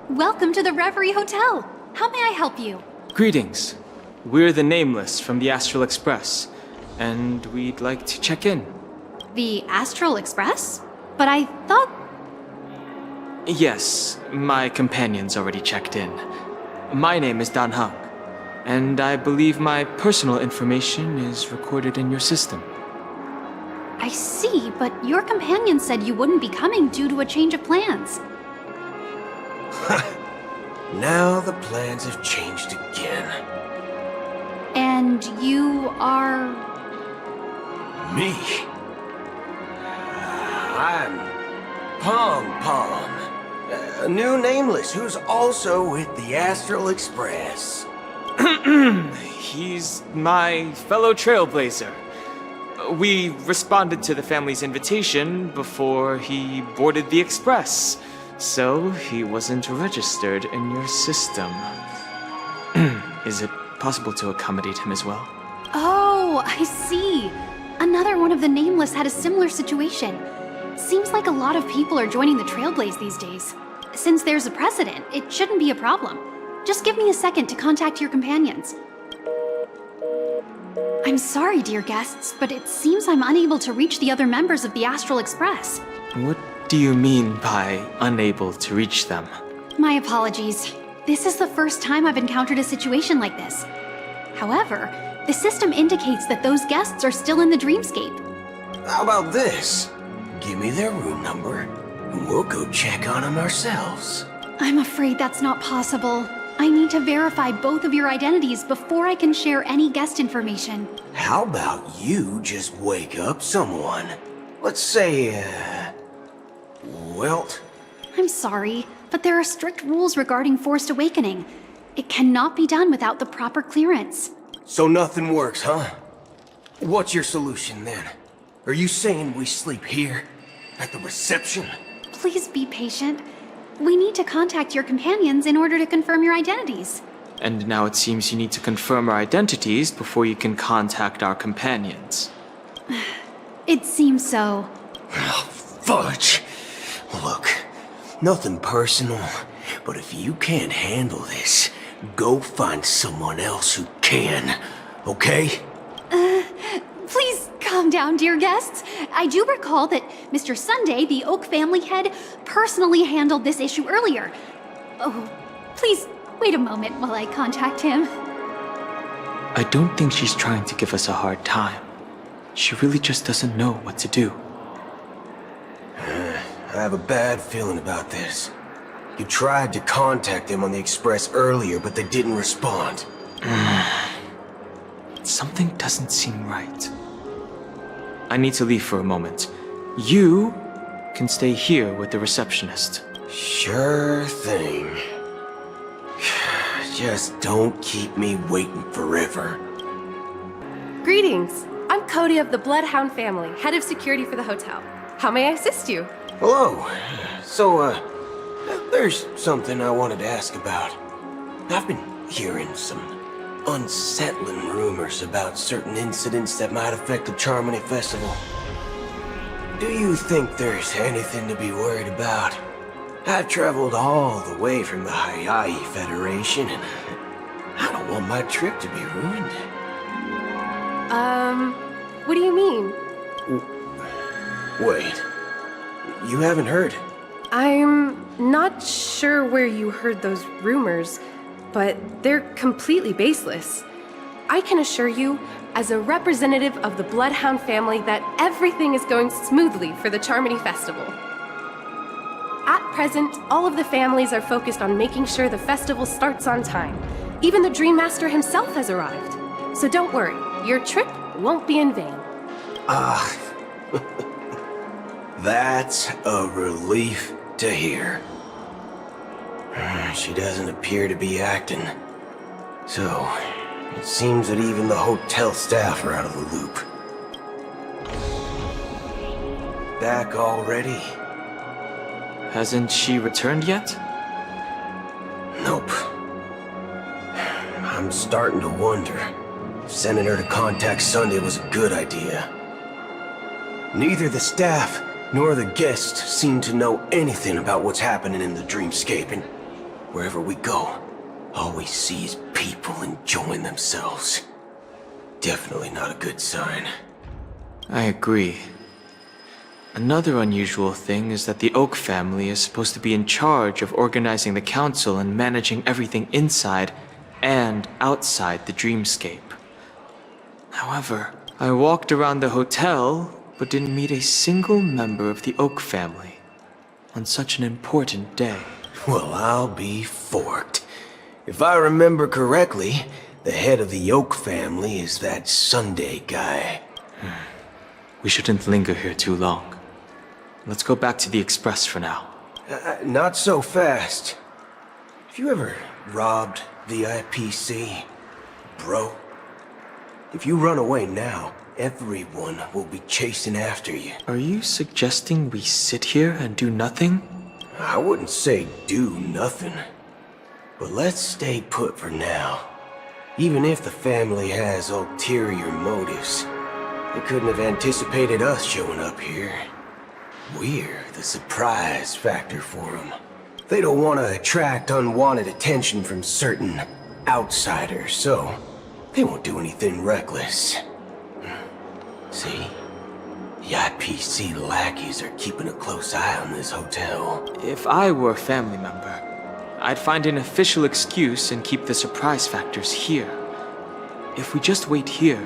Welcome to the Reverie Hotel. How may I help you? Greetings. We're the Nameless from the Astral Express, and we'd like to check in. The Astral Express? But I thought... Yes, my companion's already checked in. My name is Dan Hung, and I believe my personal information is recorded in your system. I see, but your companion said you wouldn't be coming due to a change of plans. Now the plans have changed again. And you are... Me? I'm Pom Pom, a new Nameless who's also with the Astral Express. He's my fellow trailblazer. We responded to the family's invitation before he boarded the express, so he wasn't registered in your system. Is it possible to accommodate him as well? Oh, I see. Another one of the Nameless had a similar situation. Seems like a lot of people are joining the Trailblaze these days. Since there's a precedent, it shouldn't be a problem. Just give me a second to contact your companions. I'm sorry, dear guests, but it seems I'm unable to reach the other members of the Astral Express. What do you mean by unable to reach them? My apologies. This is the first time I've encountered a situation like this. However, the system indicates that those guests are still in the dreamscape. How about this? Give me their room number, and we'll go check on them ourselves. I'm afraid that's not possible. I need to verify both of your identities before I can share any guest information. How about you just wake up someone? Let's say, Welt? I'm sorry, but there are strict rules regarding forced awakening. It cannot be done without the proper clearance. So nothing works, huh? What's your solution then? Are you saying we sleep here? At the reception? Please be patient. We need to contact your companions in order to confirm your identities. And now it seems you need to confirm our identities before you can contact our companions. It seems so. Oh, fudge! Look, nothing personal, but if you can't handle this, go find someone else who can, okay? Please calm down, dear guests. I do recall that Mr. Sunday, the Oak family head, personally handled this issue earlier. Oh, please wait a moment while I contact him. I don't think she's trying to give us a hard time. She really just doesn't know what to do. I have a bad feeling about this. You tried to contact them on the Express earlier, but they didn't respond. Something doesn't seem right. I need to leave for a moment. You can stay here with the receptionist. Sure thing. Just don't keep me waiting forever. Greetings. I'm Cody of the Bloodhound family, head of security for the hotel. How may I assist you? Hello. So, there's something I wanted to ask about. I've been hearing some unsettling rumors about certain incidents that might affect the Charmony Festival. Do you think there's anything to be worried about? I've traveled all the way from the Hayahi Federation, and I don't want my trip to be ruined. What do you mean? Wait, you haven't heard? I'm not sure where you heard those rumors, but they're completely baseless. I can assure you, as a representative of the Bloodhound family, that everything is going smoothly for the Charmony Festival. At present, all of the families are focused on making sure the festival starts on time. Even the Dream Master himself has arrived. So don't worry, your trip won't be in vain. That's a relief to hear. She doesn't appear to be acting. So, it seems that even the hotel staff are out of the loop. Back already? Hasn't she returned yet? Nope. I'm starting to wonder if sending her to contact Sunday was a good idea. Neither the staff nor the guests seem to know anything about what's happening in the dreamscape, and Wherever we go, all we see is people enjoying themselves. Definitely not a good sign. I agree. Another unusual thing is that the Oak family is supposed to be in charge of organizing the council and managing everything inside and outside the dreamscape. However, I walked around the hotel, but didn't meet a single member of the Oak family on such an important day. Well, I'll be forked. If I remember correctly, the head of the Oak family is that Sunday guy. We shouldn't linger here too long. Let's go back to the Express for now. Not so fast. Have you ever robbed VIPC, bro? If you run away now, everyone will be chasing after you. Are you suggesting we sit here and do nothing? I wouldn't say do nothing, but let's stay put for now. Even if the family has ulterior motives, they couldn't have anticipated us showing up here. We're the surprise factor for them. They don't want to attract unwanted attention from certain outsiders, so they won't do anything reckless. See? The IPC lackeys are keeping a close eye on this hotel. If I were a family member, I'd find an official excuse and keep the surprise factors here. If we just wait here,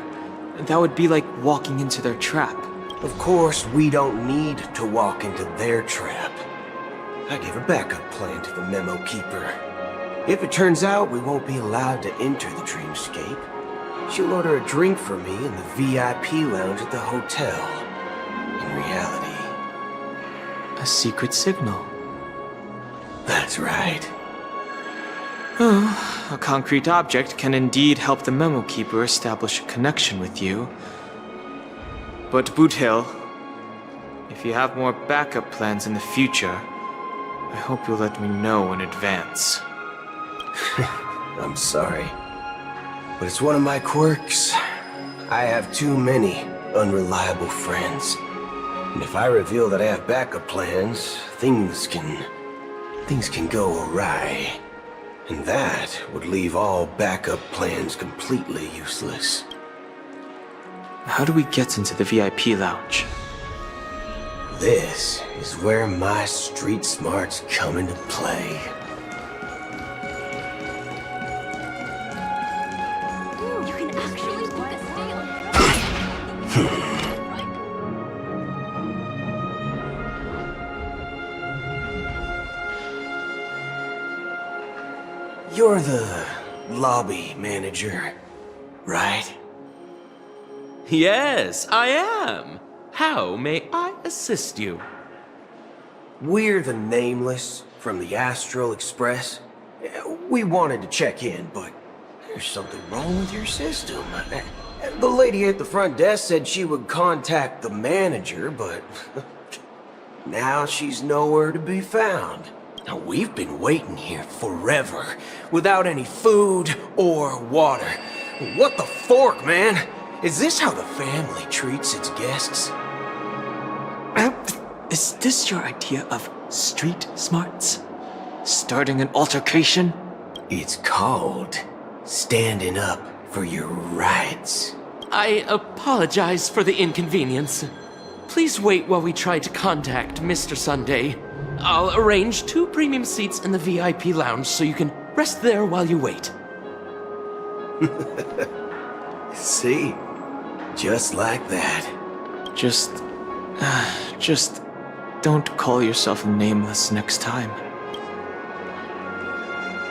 that would be like walking into their trap. Of course, we don't need to walk into their trap. I gave a backup plan to the memo keeper. If it turns out we won't be allowed to enter the dreamscape, she'll order a drink for me in the VIP lounge at the hotel. In reality, A secret signal. that's right. A concrete object can indeed help the memo keeper establish a connection with you. But Boot Hill, if you have more backup plans in the future, I hope you'll let me know in advance. I'm sorry, but it's one of my quirks. I have too many unreliable friends. And if I reveal that I have backup plans, things can go awry. And that would leave all backup plans completely useless. How do we get into the VIP lounge? This is where my street smarts come into play. You can actually book a stay on. You're the lobby manager, right? Yes, I am. How may I assist you? We're the Nameless from the Astral Express. We wanted to check in, but there's something wrong with your system. The lady at the front desk said she would contact the manager, but now she's nowhere to be found. Now, we've been waiting here forever, without any food or water. What the fork, man? Is this how the family treats its guests? Is this your idea of street smarts? Starting an altercation? It's called standing up for your rights. I apologize for the inconvenience. Please wait while we try to contact Mr. Sunday. I'll arrange 2 premium seats in the VIP lounge so you can rest there while you wait. See? Just like that. Just don't call yourself Nameless next time.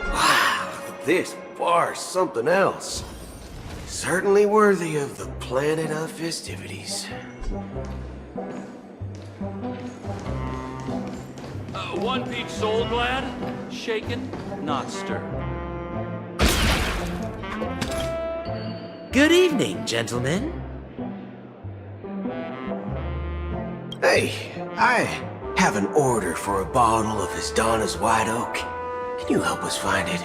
Wow, this bar's something else. Certainly worthy of the planet of festivities. One peach soul glad, shaken, not stirred. Good evening, gentlemen. Hey, I have an order for a bottle of Donna's White Oak. Can you help us find it?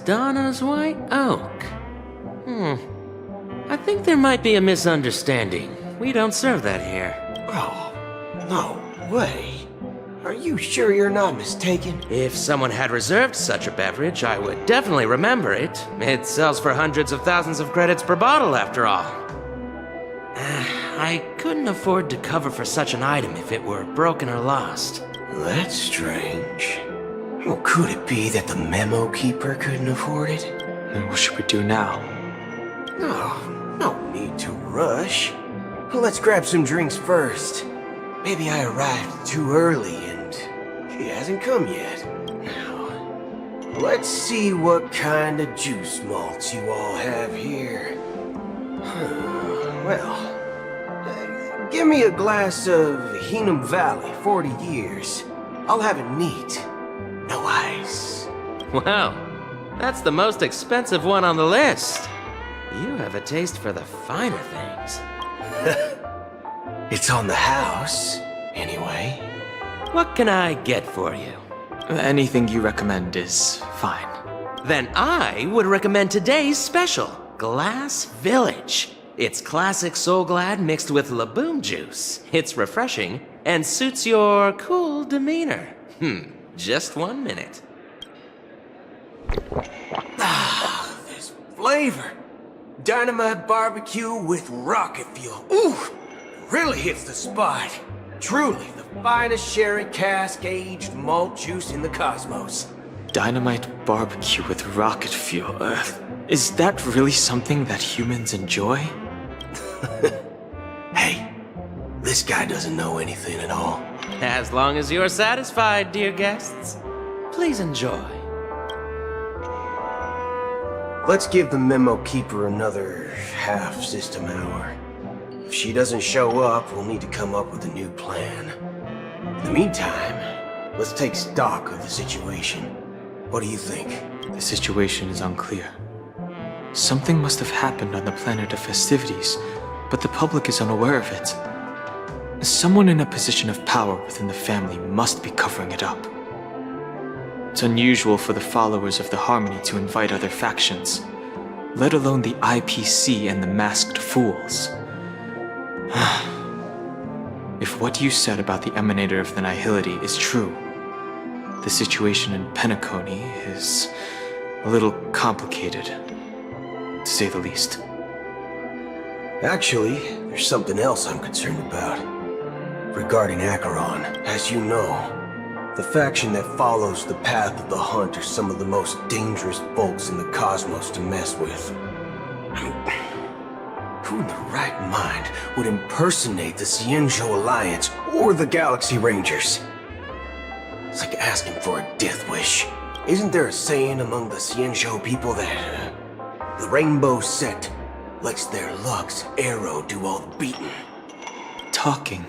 Donna's White Oak. I think there might be a misunderstanding. We don't serve that here. Oh, no way. Are you sure you're not mistaken? If someone had reserved such a beverage, I would definitely remember it. It sells for hundreds of thousands of credits per bottle, after all. I couldn't afford to cover for such an item if it were broken or lost. That's strange. Well, could it be that the memo keeper couldn't afford it? Then what should we do now? Oh, no need to rush. Let's grab some drinks first. Maybe I arrived too early and she hasn't come yet. Now, let's see what kind of juice malts you all have here. Well, give me a glass of Heenum Valley, 40 years. I'll have it neat. No ice. Wow, that's the most expensive one on the list. You have a taste for the finer things. It's on the house, anyway. What can I get for you? Anything you recommend is fine. Then I would recommend today's special, Glass Village. It's classic Soul Glad mixed with Laboom juice. It's refreshing and suits your cool demeanor. Just 1 minute. Ah, this flavor. Dynamite barbecue with rocket fuel. Ooh, really hits the spot. Truly the finest sherry cask-aged malt juice in the cosmos. Dynamite barbecue with rocket fuel. Is that really something that humans enjoy? Hey, this guy doesn't know anything at all. As long as you're satisfied, dear guests, please enjoy. Let's give the memo keeper another half-system hour. If she doesn't show up, we'll need to come up with a new plan. In the meantime, let's take stock of the situation. What do you think? The situation is unclear. Something must have happened on the planet of festivities, but the public is unaware of it. Someone in a position of power within the family must be covering it up. It's unusual for the followers of the Harmony to invite other factions, let alone the IPC and the Masked Fools. If what you said about the Emanator of the Nihility is true, the situation in Penacony is a little complicated, to say the least. Actually, there's something else I'm concerned about. Regarding Acheron, as you know, the faction that follows the path of the Hunt are some of the most dangerous folks in the cosmos to mess with. I mean, who in the right mind would impersonate the Cienjo Alliance or the Galaxy Rangers? It's like asking for a death wish. Isn't there a saying among the Cienjo people that the Rainbow Sect lets their Lux arrow do all the beating? Talking.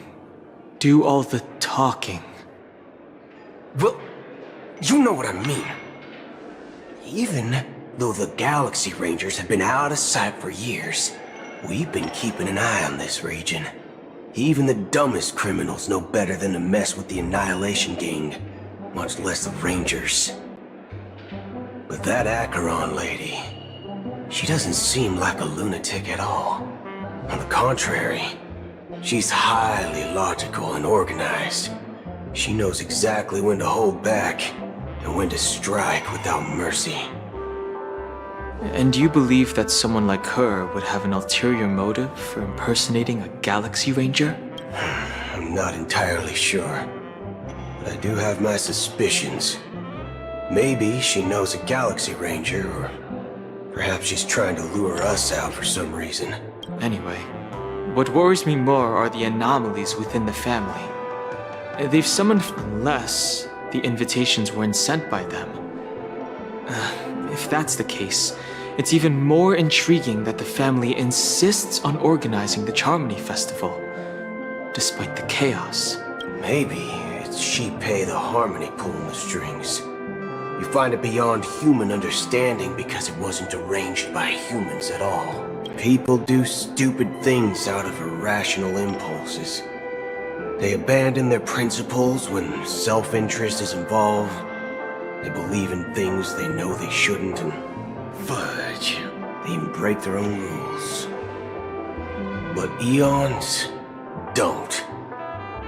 Do all the talking. Well, you know what I mean. Even though the Galaxy Rangers have been out of sight for years, we've been keeping an eye on this region. Even the dumbest criminals know better than to mess with the Annihilation Gang, much less the Rangers. But that Acheron lady, she doesn't seem like a lunatic at all. On the contrary, she's highly logical and organized. She knows exactly when to hold back and when to strike without mercy. And you believe that someone like her would have an ulterior motive for impersonating a Galaxy Ranger? I'm not entirely sure, but I do have my suspicions. Maybe she knows a Galaxy Ranger, or perhaps she's trying to lure us out for some reason. Anyway, what worries me more are the anomalies within the family. They've summoned unless the invitations weren't sent by them. If that's the case, it's even more intriguing that the family insists on organizing the Charmony Festival, despite the chaos. Maybe it's She-Pei the Harmony pulling the strings. You find it beyond human understanding because it wasn't arranged by humans at all. People do stupid things out of irrational impulses. They abandon their principles when self-interest is involved. They believe in things they know they shouldn't, and fudge, they even break their own rules. But eons don't.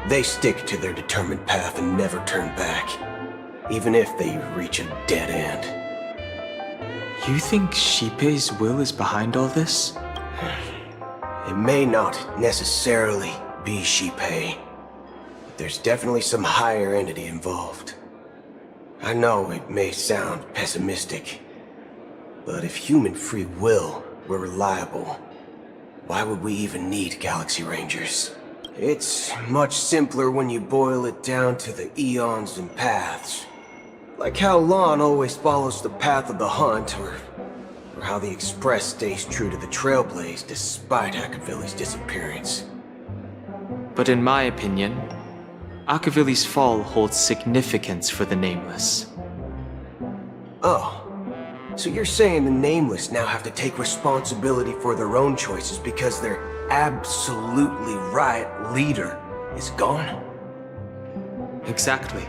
They stick to their determined path and never turn back, even if they reach a dead end. You think Shippei's will is behind all this? It may not necessarily be Shippei, but there's definitely some higher entity involved. I know it may sound pessimistic, but if human free will were reliable, why would we even need Galaxy Rangers? It's much simpler when you boil it down to the eons and paths. Like how Lon always follows the path of the hunt, or how the Express stays true to the Trailblaze despite Akavili's disappearance. But in my opinion, Akavili's fall holds significance for the Nameless. Oh. So you're saying the Nameless now have to take responsibility for their own choices because their absolutely right leader is gone? Exactly.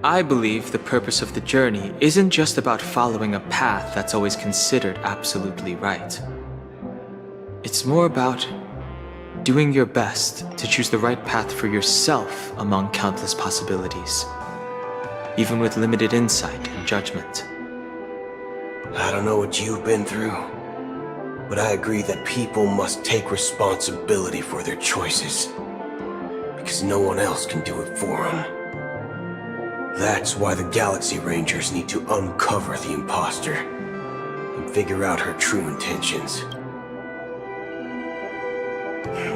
I believe the purpose of the journey isn't just about following a path that's always considered absolutely right. It's more about doing your best to choose the right path for yourself among countless possibilities, even with limited insight and judgment. I don't know what you've been through, but I agree that people must take responsibility for their choices, because no one else can do it for them. That's why the Galaxy Rangers need to uncover the imposter and figure out her true intentions.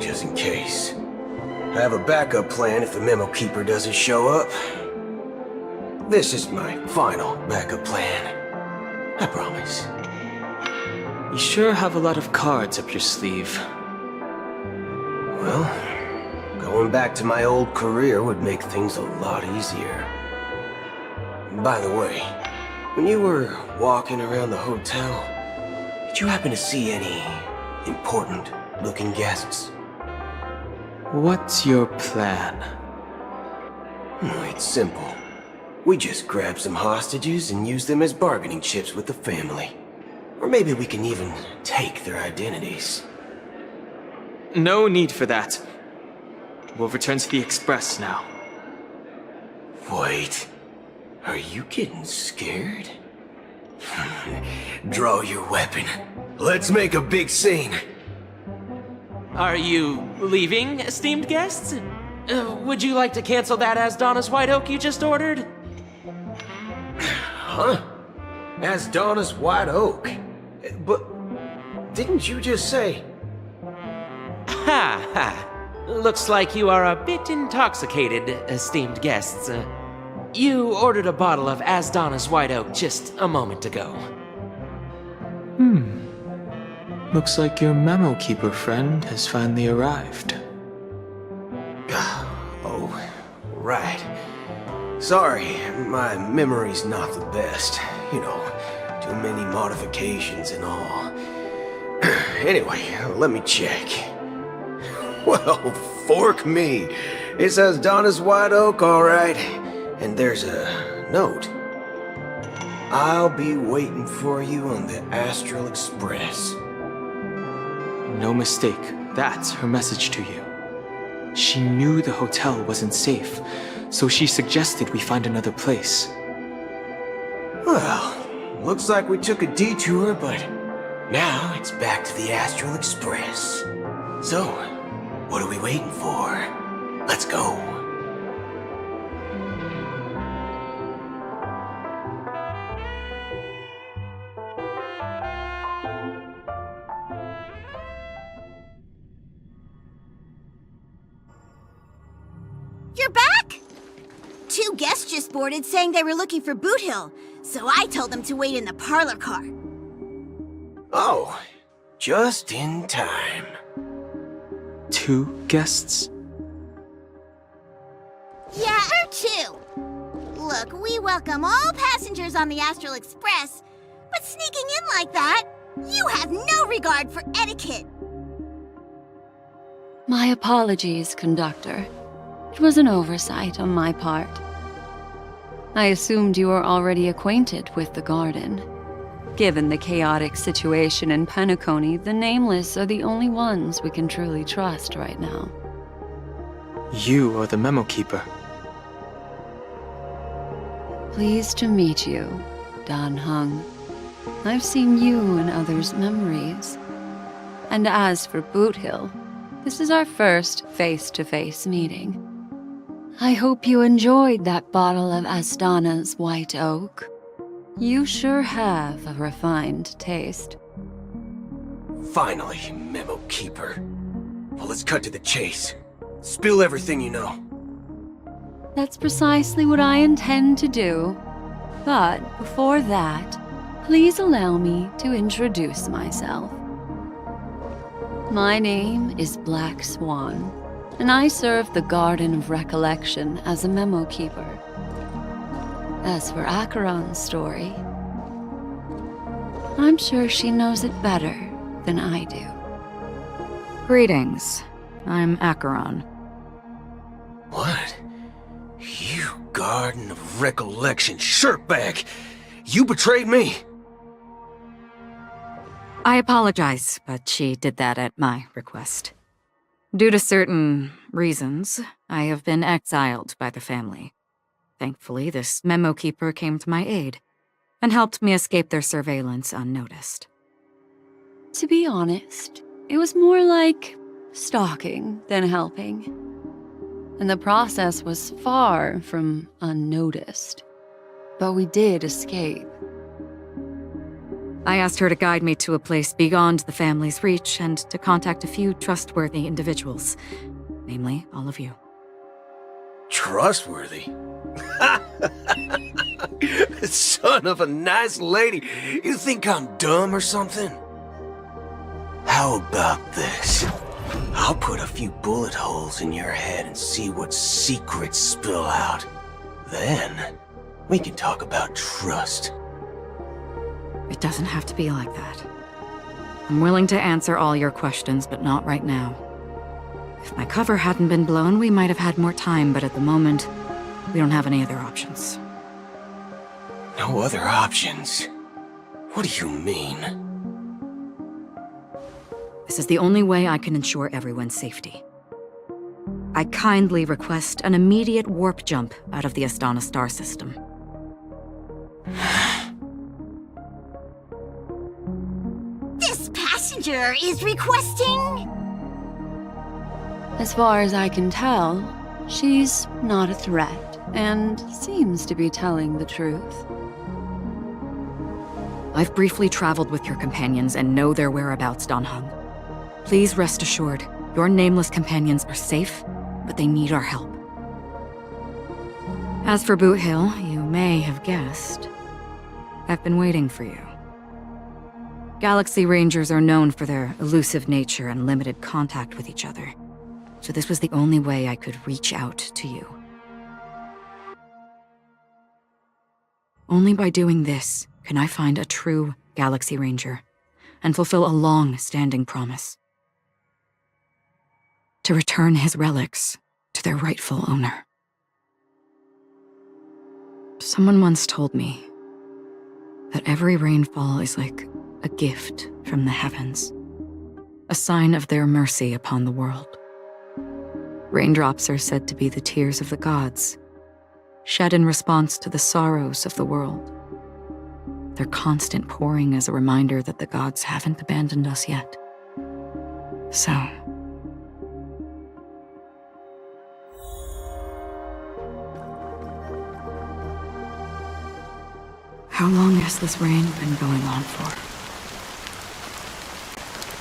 Just in case. I have a backup plan if the Memo Keeper doesn't show up. This is my final backup plan. I promise. You sure have a lot of cards up your sleeve. Well, going back to my old career would make things a lot easier. By the way, when you were walking around the hotel, did you happen to see any important-looking guests? What's your plan? It's simple. We just grab some hostages and use them as bargaining chips with the family. Or maybe we can even take their identities. No need for that. We'll return to the Express now. Wait. Are you getting scared? Draw your weapon. Let's make a big scene. Are you leaving, esteemed guests? Would you like to cancel that Asdonis White Oak you just ordered? Huh? Asdonis White Oak? But didn't you just say... Ha ha. Looks like you are a bit intoxicated, esteemed guests. You ordered a bottle of Asdonis White Oak just a moment ago. Looks like your Memo Keeper friend has finally arrived. Oh, right. Sorry, my memory's not the best. You know, too many modifications and all. Anyway, let me check. Well, fork me. It says Donna's White Oak, all right. And there's a note. I'll be waiting for you on the Astral Express. No mistake, that's her message to you. She knew the hotel wasn't safe, so she suggested we find another place. Well, looks like we took a detour, but now it's back to the Astral Express. So, what are we waiting for? Let's go. You're back? Two guests just boarded saying they were looking for Boot Hill, so I told them to wait in the parlor car. Oh, just in time. 2 guests? Yeah, or 2. Look, we welcome all passengers on the Astral Express, but sneaking in like that, you have no regard for etiquette. My apologies, conductor. It was an oversight on my part. I assumed you were already acquainted with the garden. Given the chaotic situation in Penacony, the Nameless are the only ones we can truly trust right now. You are the memo keeper. Pleased to meet you, Dan Hung. I've seen you in others' memories. And as for Boot Hill, this is our first face-to-face meeting. I hope you enjoyed that bottle of Astana's White Oak. You sure have a refined taste. Finally, Memo Keeper. Well, let's cut to the chase. Spill everything you know. That's precisely what I intend to do. But before that, please allow me to introduce myself. My name is Black Swan, and I serve the Garden of Recollection as a memo keeper. As for Acheron's story, I'm sure she knows it better than I do. Greetings. I'm Acheron. What? You Garden of Recollection shirtbag! You betrayed me! I apologize, but she did that at my request. Due to certain reasons, I have been exiled by the family. Thankfully, this memo keeper came to my aid and helped me escape their surveillance unnoticed. To be honest, it was more like stalking than helping. And the process was far from unnoticed. But we did escape. I asked her to guide me to a place beyond the family's reach and to contact a few trustworthy individuals, namely all of you. Trustworthy? Son of a nice lady. You think I'm dumb or something? How about this? I'll put a few bullet holes in your head and see what secrets spill out. Then, we can talk about trust. It doesn't have to be like that. I'm willing to answer all your questions, but not right now. If my cover hadn't been blown, we might have had more time, but at the moment, we don't have any other options. No other options? What do you mean? This is the only way I can ensure everyone's safety. I kindly request an immediate warp jump out of the Astana star system. This passenger is requesting... As far as I can tell, she's not a threat and seems to be telling the truth. I've briefly traveled with your companions and know their whereabouts, Dan Hung. Please rest assured, your nameless companions are safe, but they need our help. As for Boot Hill, you may have guessed. I've been waiting for you. Galaxy Rangers are known for their elusive nature and limited contact with each other, so this was the only way I could reach out to you. Only by doing this can I find a true Galaxy Ranger and fulfill a long-standing promise. To return his relics to their rightful owner. Someone once told me that every rainfall is like a gift from the heavens, a sign of their mercy upon the world. Raindrops are said to be the tears of the gods, shed in response to the sorrows of the world. Their constant pouring is a reminder that the gods haven't abandoned us yet. So, how long has this rain been going on for?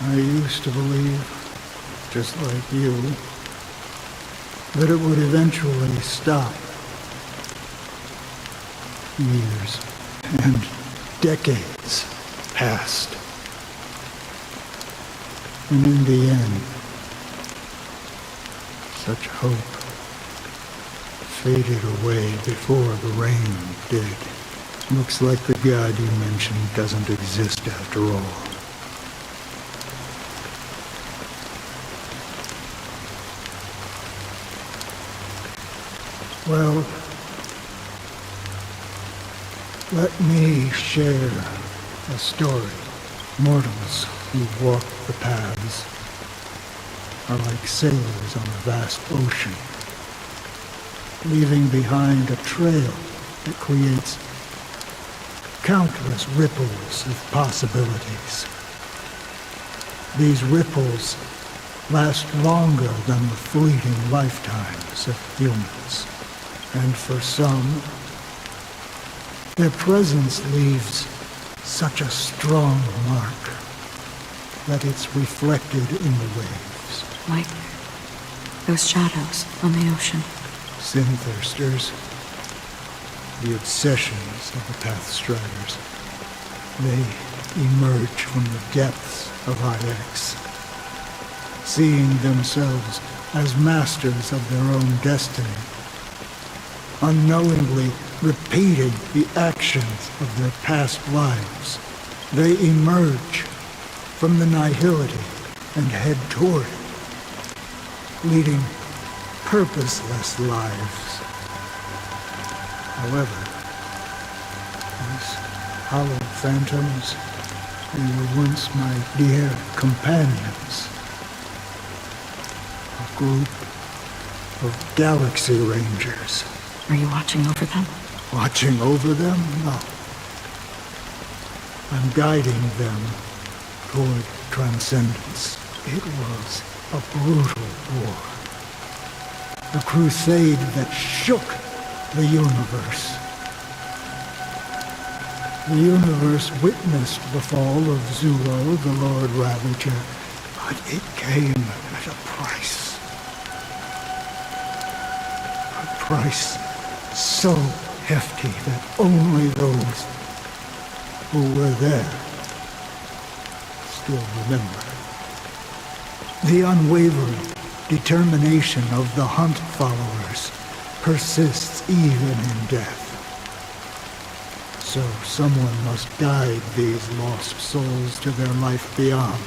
I used to believe, just like you, that it would eventually stop. Years and decades passed. And in the end, such hope faded away before the rain did. Looks like the god you mentioned doesn't exist after all. Well, let me share a story. Mortals who walk the paths are like sailors on a vast ocean. leaving behind a trail that creates countless ripples of possibilities. These ripples last longer than the fleeting lifetimes of humans. And for some, their presence leaves such a strong mark that it's reflected in the waves. Like those shadows on the ocean. Sin-thirsters, the obsessions of the Pathstriders, they emerge from the depths of IX, seeing themselves as masters of their own destiny, unknowingly repeating the actions of their past lives. They emerge from the nihility and head toward it, leading purposeless lives. However, these hollow phantoms, they were once my dear companions. A group of galaxy rangers. Are you watching over them? Watching over them? No. I'm guiding them toward transcendence. It was a brutal war. A crusade that shook the universe. The universe witnessed the fall of Zulo, the Lord Ravager, but it came at a price. A price so hefty that only those who were there still remember. The unwavering determination of the Hunt followers persists even in death. So someone must guide these lost souls to their life beyond.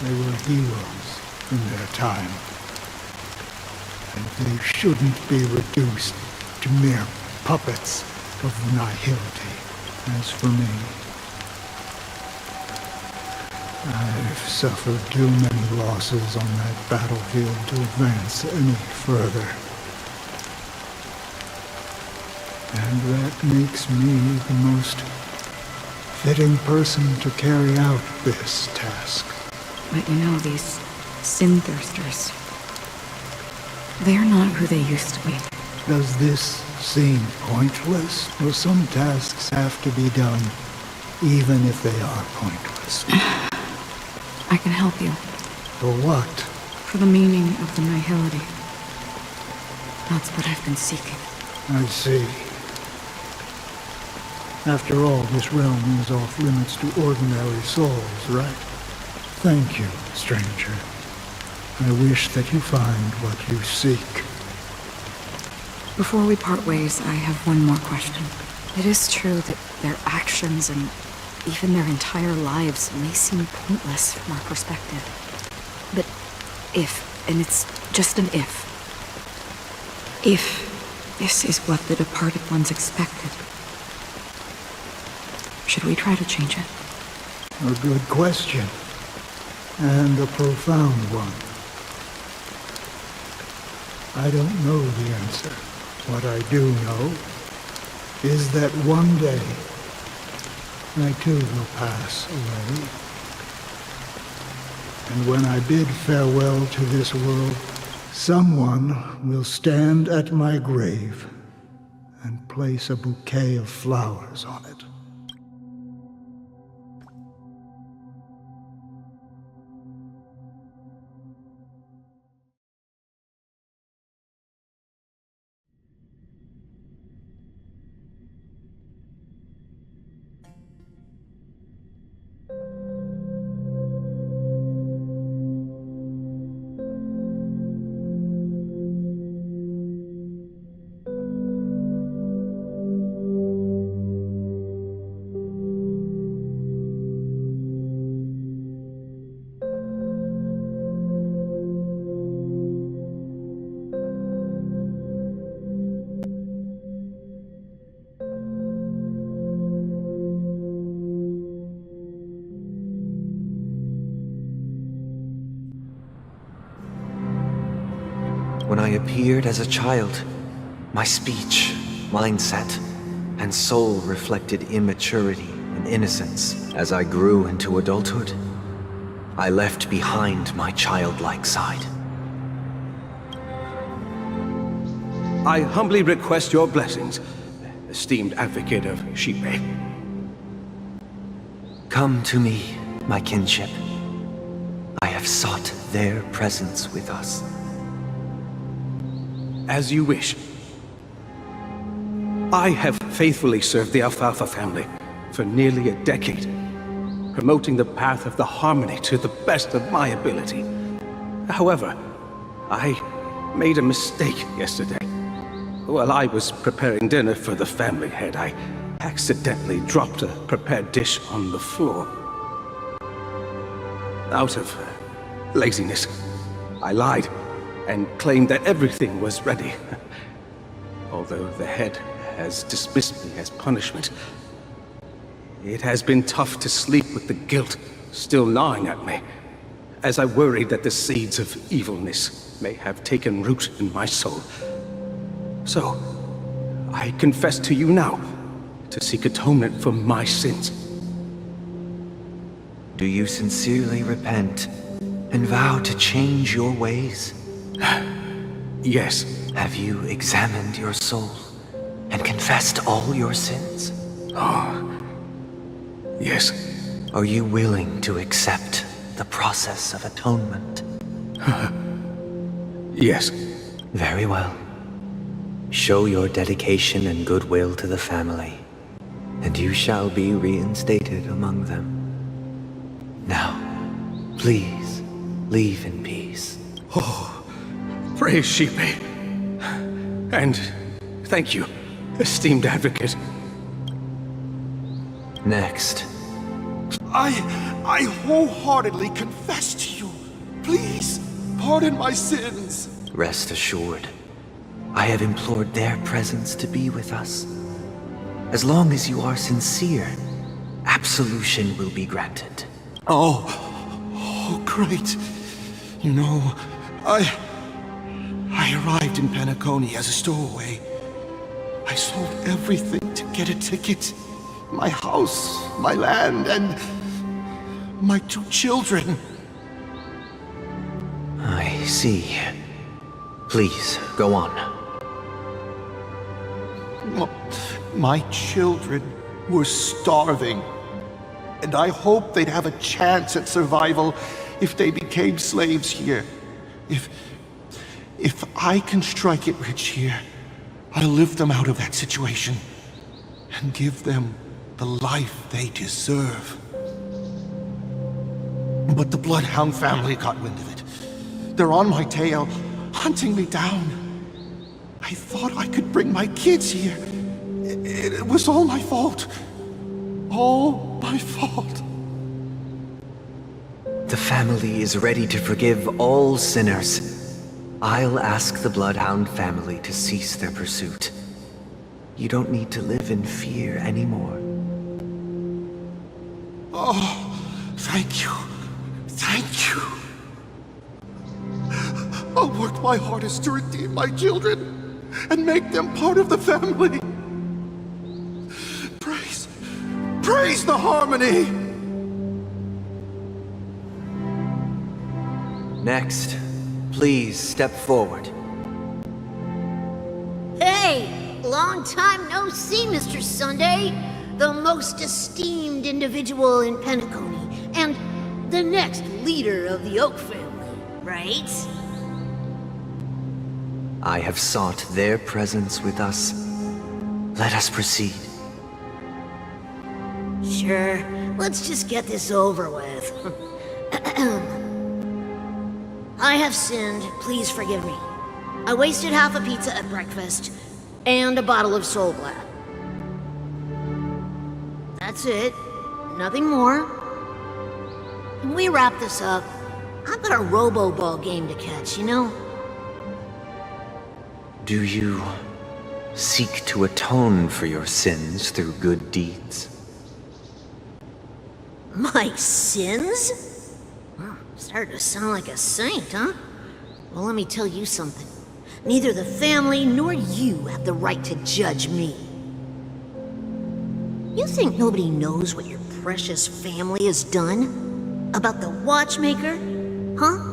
They were heroes in their time, and they shouldn't be reduced to mere puppets of nihility. As for me, I've suffered too many losses on that battlefield to advance any further. And that makes me the most fitting person to carry out this task. But you know, these sin-thirsters, they're not who they used to be. Does this seem pointless? Or some tasks have to be done, even if they are pointless? I can help you. For what? For the meaning of the nihility. That's what I've been seeking. I see. After all, this realm is off limits to ordinary souls, right? Thank you, stranger. I wish that you find what you seek. Before we part ways, I have one more question. It is true that their actions and even their entire lives may seem pointless from our perspective. But if, and it's just an if this is what the departed ones expected, should we try to change it? A good question. And a profound one. I don't know the answer. What I do know is that one day I too will pass away. And when I bid farewell to this world, someone will stand at my grave and place a bouquet of flowers on it. appeared as a child, my speech, mindset, and soul reflected immaturity and innocence. As I grew into adulthood, I left behind my childlike side. I humbly request your blessings, esteemed advocate of Shipe. Come to me, my kinship. I have sought their presence with us. As you wish. I have faithfully served the Alfalfa family for nearly a decade, promoting the path of the harmony to the best of my ability. However, I made a mistake yesterday. While I was preparing dinner for the family head, I accidentally dropped a prepared dish on the floor. Out of laziness, I lied and claimed that everything was ready. Although the head has dismissed me as punishment, it has been tough to sleep with the guilt still gnawing at me, as I worried that the seeds of evilness may have taken root in my soul. So, I confess to you now, to seek atonement for my sins. Do you sincerely repent and vow to change your ways? Yes. Have you examined your soul and confessed all your sins? Yes. Are you willing to accept the process of atonement? Yes. Very well. Show your dedication and goodwill to the family, and you shall be reinstated among them. Now, please, leave in peace. Oh, praise Shipe. And thank you, esteemed advocate. Next. I wholeheartedly confess to you. Please, pardon my sins. Rest assured, I have implored their presence to be with us. As long as you are sincere, absolution will be granted. Oh, great. You know, I arrived in Penacony as a stowaway. I sold everything to get a ticket. My house, my land, and my 2 children. I see. Please, go on. My children were starving, and I hoped they'd have a chance at survival if they became slaves here. If I can strike it rich here, I'll lift them out of that situation and give them the life they deserve. But the Bloodhound family got wind of it. They're on my tail, hunting me down. I thought I could bring my kids here. It was all my fault. All my fault. The family is ready to forgive all sinners. I'll ask the Bloodhound family to cease their pursuit. You don't need to live in fear anymore. Oh, thank you. Thank you. I'll work my hardest to redeem my children and make them part of the family. Praise the harmony! Next, please step forward. Hey! Long time no see, Mr. Sunday. The most esteemed individual in Penacony, and the next leader of the Oak family, right? I have sought their presence with us. Let us proceed. Sure, let's just get this over with. I have sinned, please forgive me. I wasted half a pizza at breakfast, and a bottle of Soul Glad. That's it, nothing more. When we wrap this up, I've got a robo-ball game to catch, you know? Do you seek to atone for your sins through good deeds? My sins? Well, started to sound like a saint, huh? Well, let me tell you something. Neither the family nor you have the right to judge me. You think nobody knows what your precious family has done? About the watchmaker? Huh?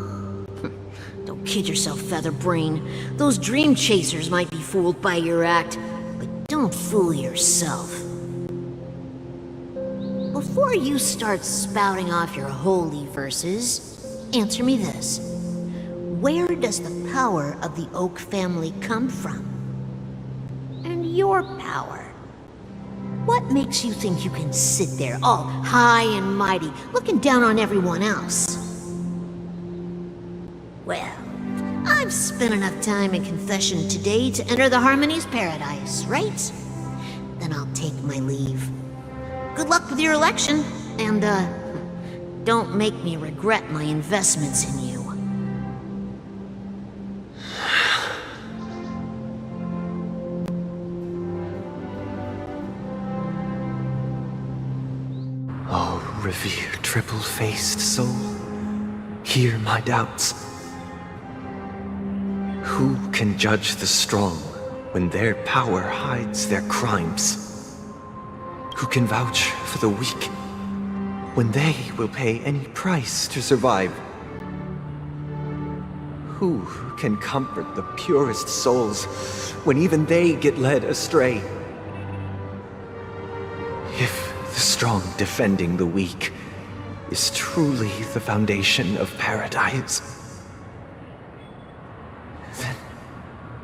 Don't kid yourself, Featherbrain. Those dream chasers might be fooled by your act, but don't fool yourself. Before you start spouting off your holy verses, answer me this. Where does the power of the Oak family come from? And your power? What makes you think you can sit there all high and mighty, looking down on everyone else? Well, I've spent enough time in confession today to enter the Harmony's paradise, right? Then I'll take my leave. Good luck with your election, and, don't make me regret my investments in you. Oh, revered triple-faced soul, hear my doubts. Who can judge the strong when their power hides their crimes? Who can vouch for the weak when they will pay any price to survive? Who can comfort the purest souls when even they get led astray? If the strong defending the weak is truly the foundation of paradise, then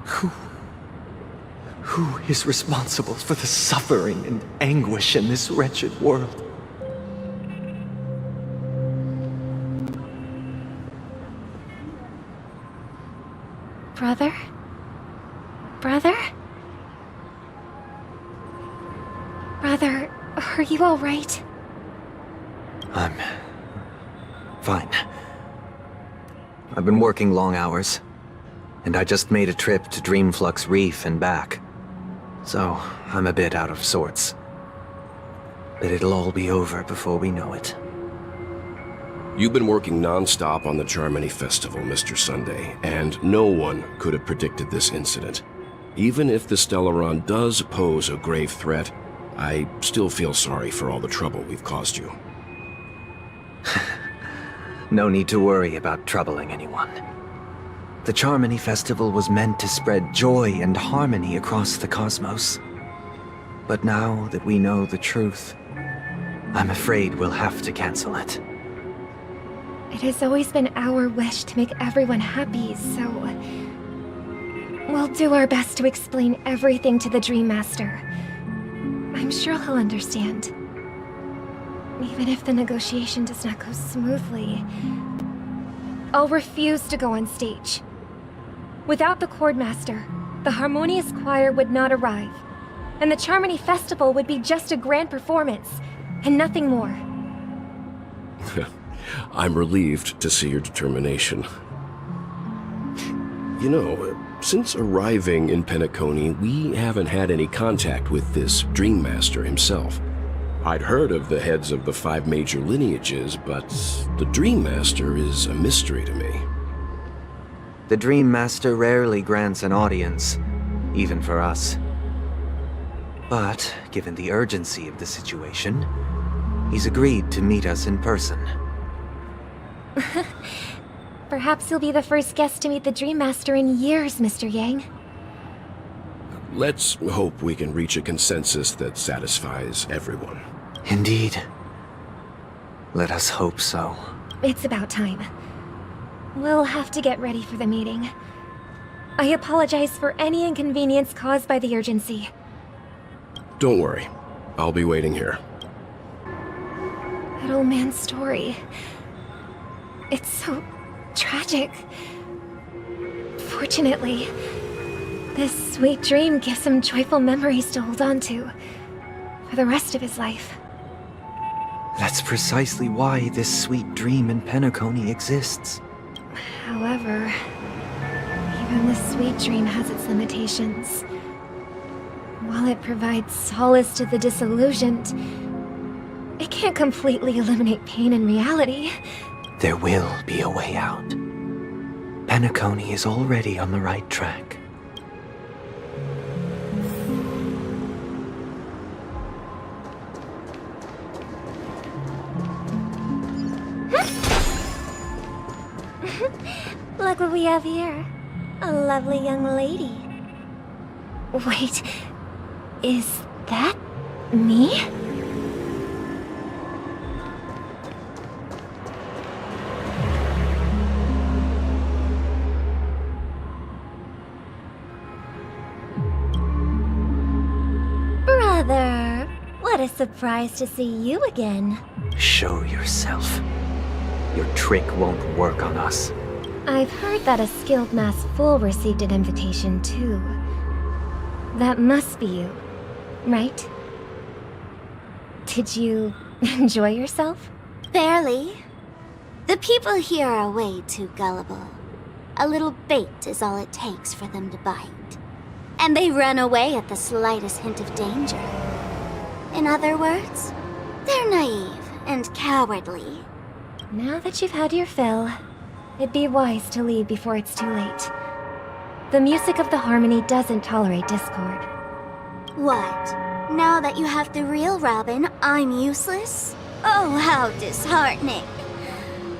who is responsible for the suffering and anguish in this wretched world? Brother? Brother? Brother, are you all right? I'm fine. I've been working long hours, and I just made a trip to Dreamflux Reef and back. So, I'm a bit out of sorts. But it'll all be over before we know it. You've been working non-stop on the Charmony Festival, Mr. Sunday, and no one could have predicted this incident. Even if the Stellaron does pose a grave threat, I still feel sorry for all the trouble we've caused you. No need to worry about troubling anyone. The Charmony Festival was meant to spread joy and harmony across the cosmos. But now that we know the truth, I'm afraid we'll have to cancel it. It has always been our wish to make everyone happy, so... we'll do our best to explain everything to the Dream Master. I'm sure he'll understand. Even if the negotiation does not go smoothly, I'll refuse to go on stage. Without the Chord Master, the Harmonious Choir would not arrive, and the Charmony Festival would be just a grand performance, and nothing more. I'm relieved to see your determination. You know, since arriving in Penacony, we haven't had any contact with this Dream Master himself. I'd heard of the heads of the 5 major lineages, but the Dream Master is a mystery to me. The Dream Master rarely grants an audience, even for us. But, given the urgency of the situation, he's agreed to meet us in person. Perhaps you'll be the first guest to meet the Dream Master in years, Mr. Yang. Let's hope we can reach a consensus that satisfies everyone. Indeed. Let us hope so. It's about time. We'll have to get ready for the meeting. I apologize for any inconvenience caused by the urgency. Don't worry. I'll be waiting here. That old man's story. It's so tragic. Fortunately, this sweet dream gives him joyful memories to hold on to for the rest of his life. That's precisely why this sweet dream in Penacony exists. However, even the sweet dream has its limitations. While it provides solace to the disillusioned, it can't completely eliminate pain in reality. There will be a way out. Penacony is already on the right track. Look what we have here. A lovely young lady. Wait, is that me? Brother, what a surprise to see you again. Show yourself. Your trick won't work on us. I've heard that a skilled masked fool received an invitation too. That must be you, right? Did you enjoy yourself? Barely. The people here are way too gullible. A little bait is all it takes for them to bite. And they run away at the slightest hint of danger. In other words, they're naive and cowardly. Now that you've had your fill, it'd be wise to leave before it's too late. The music of the harmony doesn't tolerate discord. What? Now that you have the real Robin, I'm useless? Oh, how disheartening.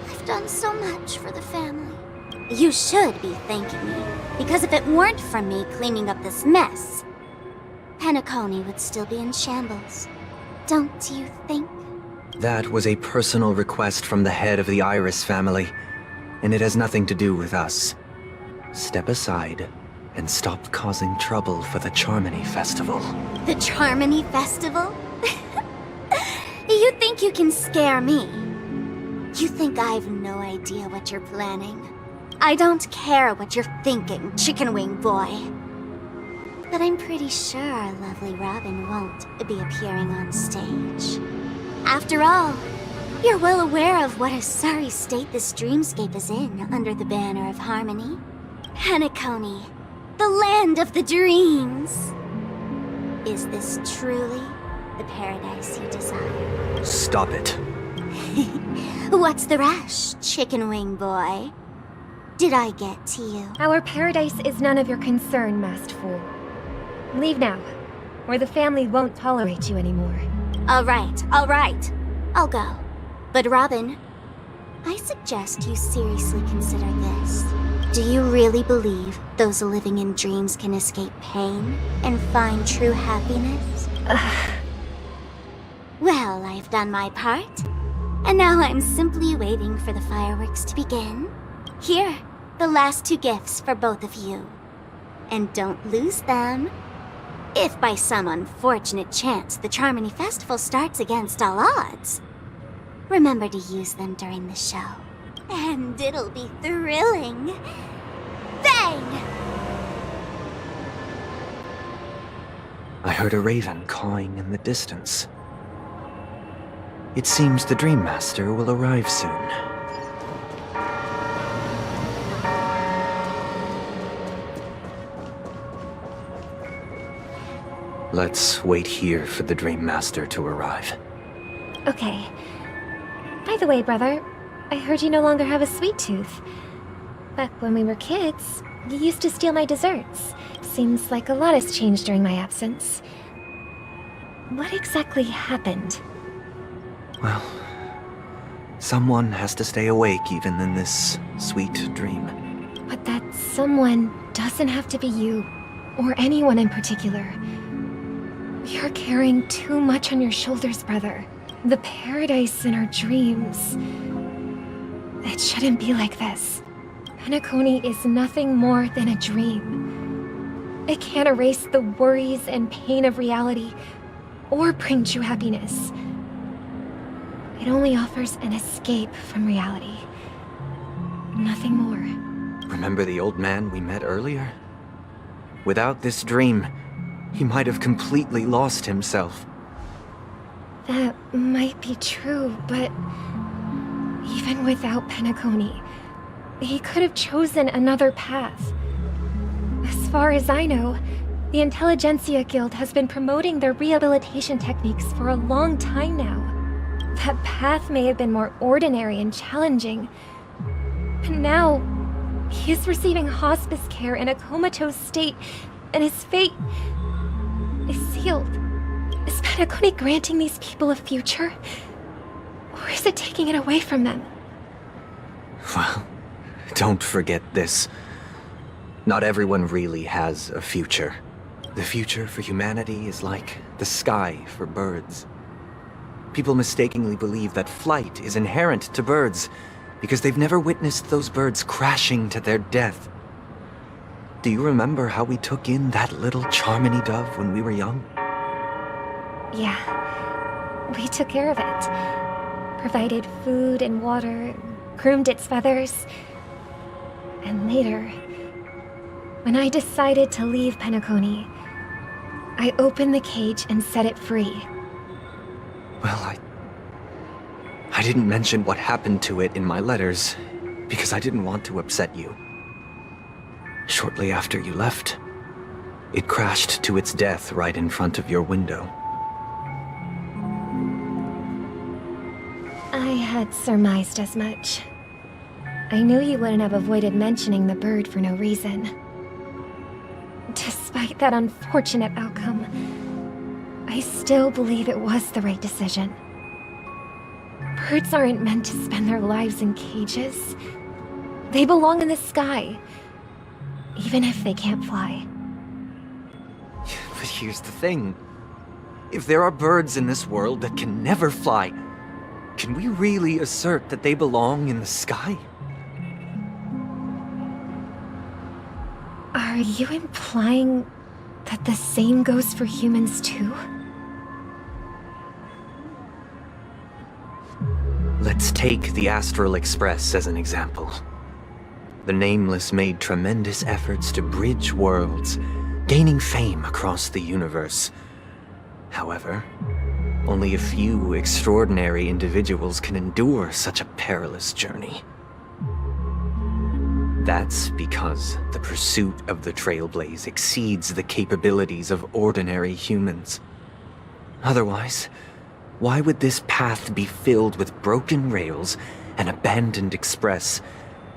I've done so much for the family. You should be thanking me, because if it weren't for me cleaning up this mess, Penacony would still be in shambles. Don't you think? That was a personal request from the head of the Iris family, and it has nothing to do with us. Step aside and stop causing trouble for the Charmony Festival. The Charmony Festival? You think you can scare me? You think I've no idea what you're planning? I don't care what you're thinking, chicken wing boy. But I'm pretty sure our lovely Robin won't be appearing on stage. After all, you're well aware of what a sorry state this dreamscape is in under the banner of harmony. Penacony, the land of the dreams. Is this truly the paradise you desire? Stop it. What's the rush, chicken wing boy? Did I get to you? Our paradise is none of your concern, masked fool. Leave now, or the family won't tolerate you anymore. All right. I'll go. But Robin, I suggest you seriously consider this. Do you really believe those living in dreams can escape pain and find true happiness? Well, I've done my part. And now I'm simply waiting for the fireworks to begin. Here, the last 2 gifts for both of you. And don't lose them. If by some unfortunate chance the Charmony Festival starts against all odds, remember to use them during the show. And it'll be thrilling. Bang! I heard a raven cawing in the distance. It seems the Dream Master will arrive soon. Let's wait here for the Dream Master to arrive. Okay. By the way, brother, I heard you no longer have a sweet tooth. Back when we were kids, you used to steal my desserts. Seems like a lot has changed during my absence. What exactly happened? Well, someone has to stay awake even in this sweet dream. But that someone doesn't have to be you, or anyone in particular. You're carrying too much on your shoulders, brother. The paradise in our dreams. It shouldn't be like this. Penacony is nothing more than a dream. It can't erase the worries and pain of reality, or bring true happiness. It only offers an escape from reality. Nothing more. Remember the old man we met earlier? Without this dream, he might have completely lost himself. That might be true, but even without Penacony, he could have chosen another path. As far as I know, the Intelligentsia Guild has been promoting their rehabilitation techniques for a long time now. That path may have been more ordinary and challenging, but now He is receiving hospice care in a comatose state, and his fate is sealed. Is Penacony granting these people a future? Or is it taking it away from them? Well, don't forget this. Not everyone really has a future. The future for humanity is like the sky for birds. People mistakenly believe that flight is inherent to birds because they've never witnessed those birds crashing to their death. Do you remember how we took in that little Charmony dove when we were young? Yeah. We took care of it. Provided food and water, groomed its feathers. And later, when I decided to leave Penacony, I opened the cage and set it free. Well, I didn't mention what happened to it in my letters because I didn't want to upset you. Shortly after you left, it crashed to its death right in front of your window. I had surmised as much. I knew you wouldn't have avoided mentioning the bird for no reason. Despite that unfortunate outcome, I still believe it was the right decision. Birds aren't meant to spend their lives in cages. They belong in the sky, even if they can't fly. But here's the thing. If there are birds in this world that can never fly, can we really assert that they belong in the sky? Are you implying that the same goes for humans too? Let's take the Astral Express as an example. The Nameless made tremendous efforts to bridge worlds, gaining fame across the universe. However, only a few extraordinary individuals can endure such a perilous journey. That's because the pursuit of the Trailblaze exceeds the capabilities of ordinary humans. Otherwise, why would this path be filled with broken rails, an abandoned express,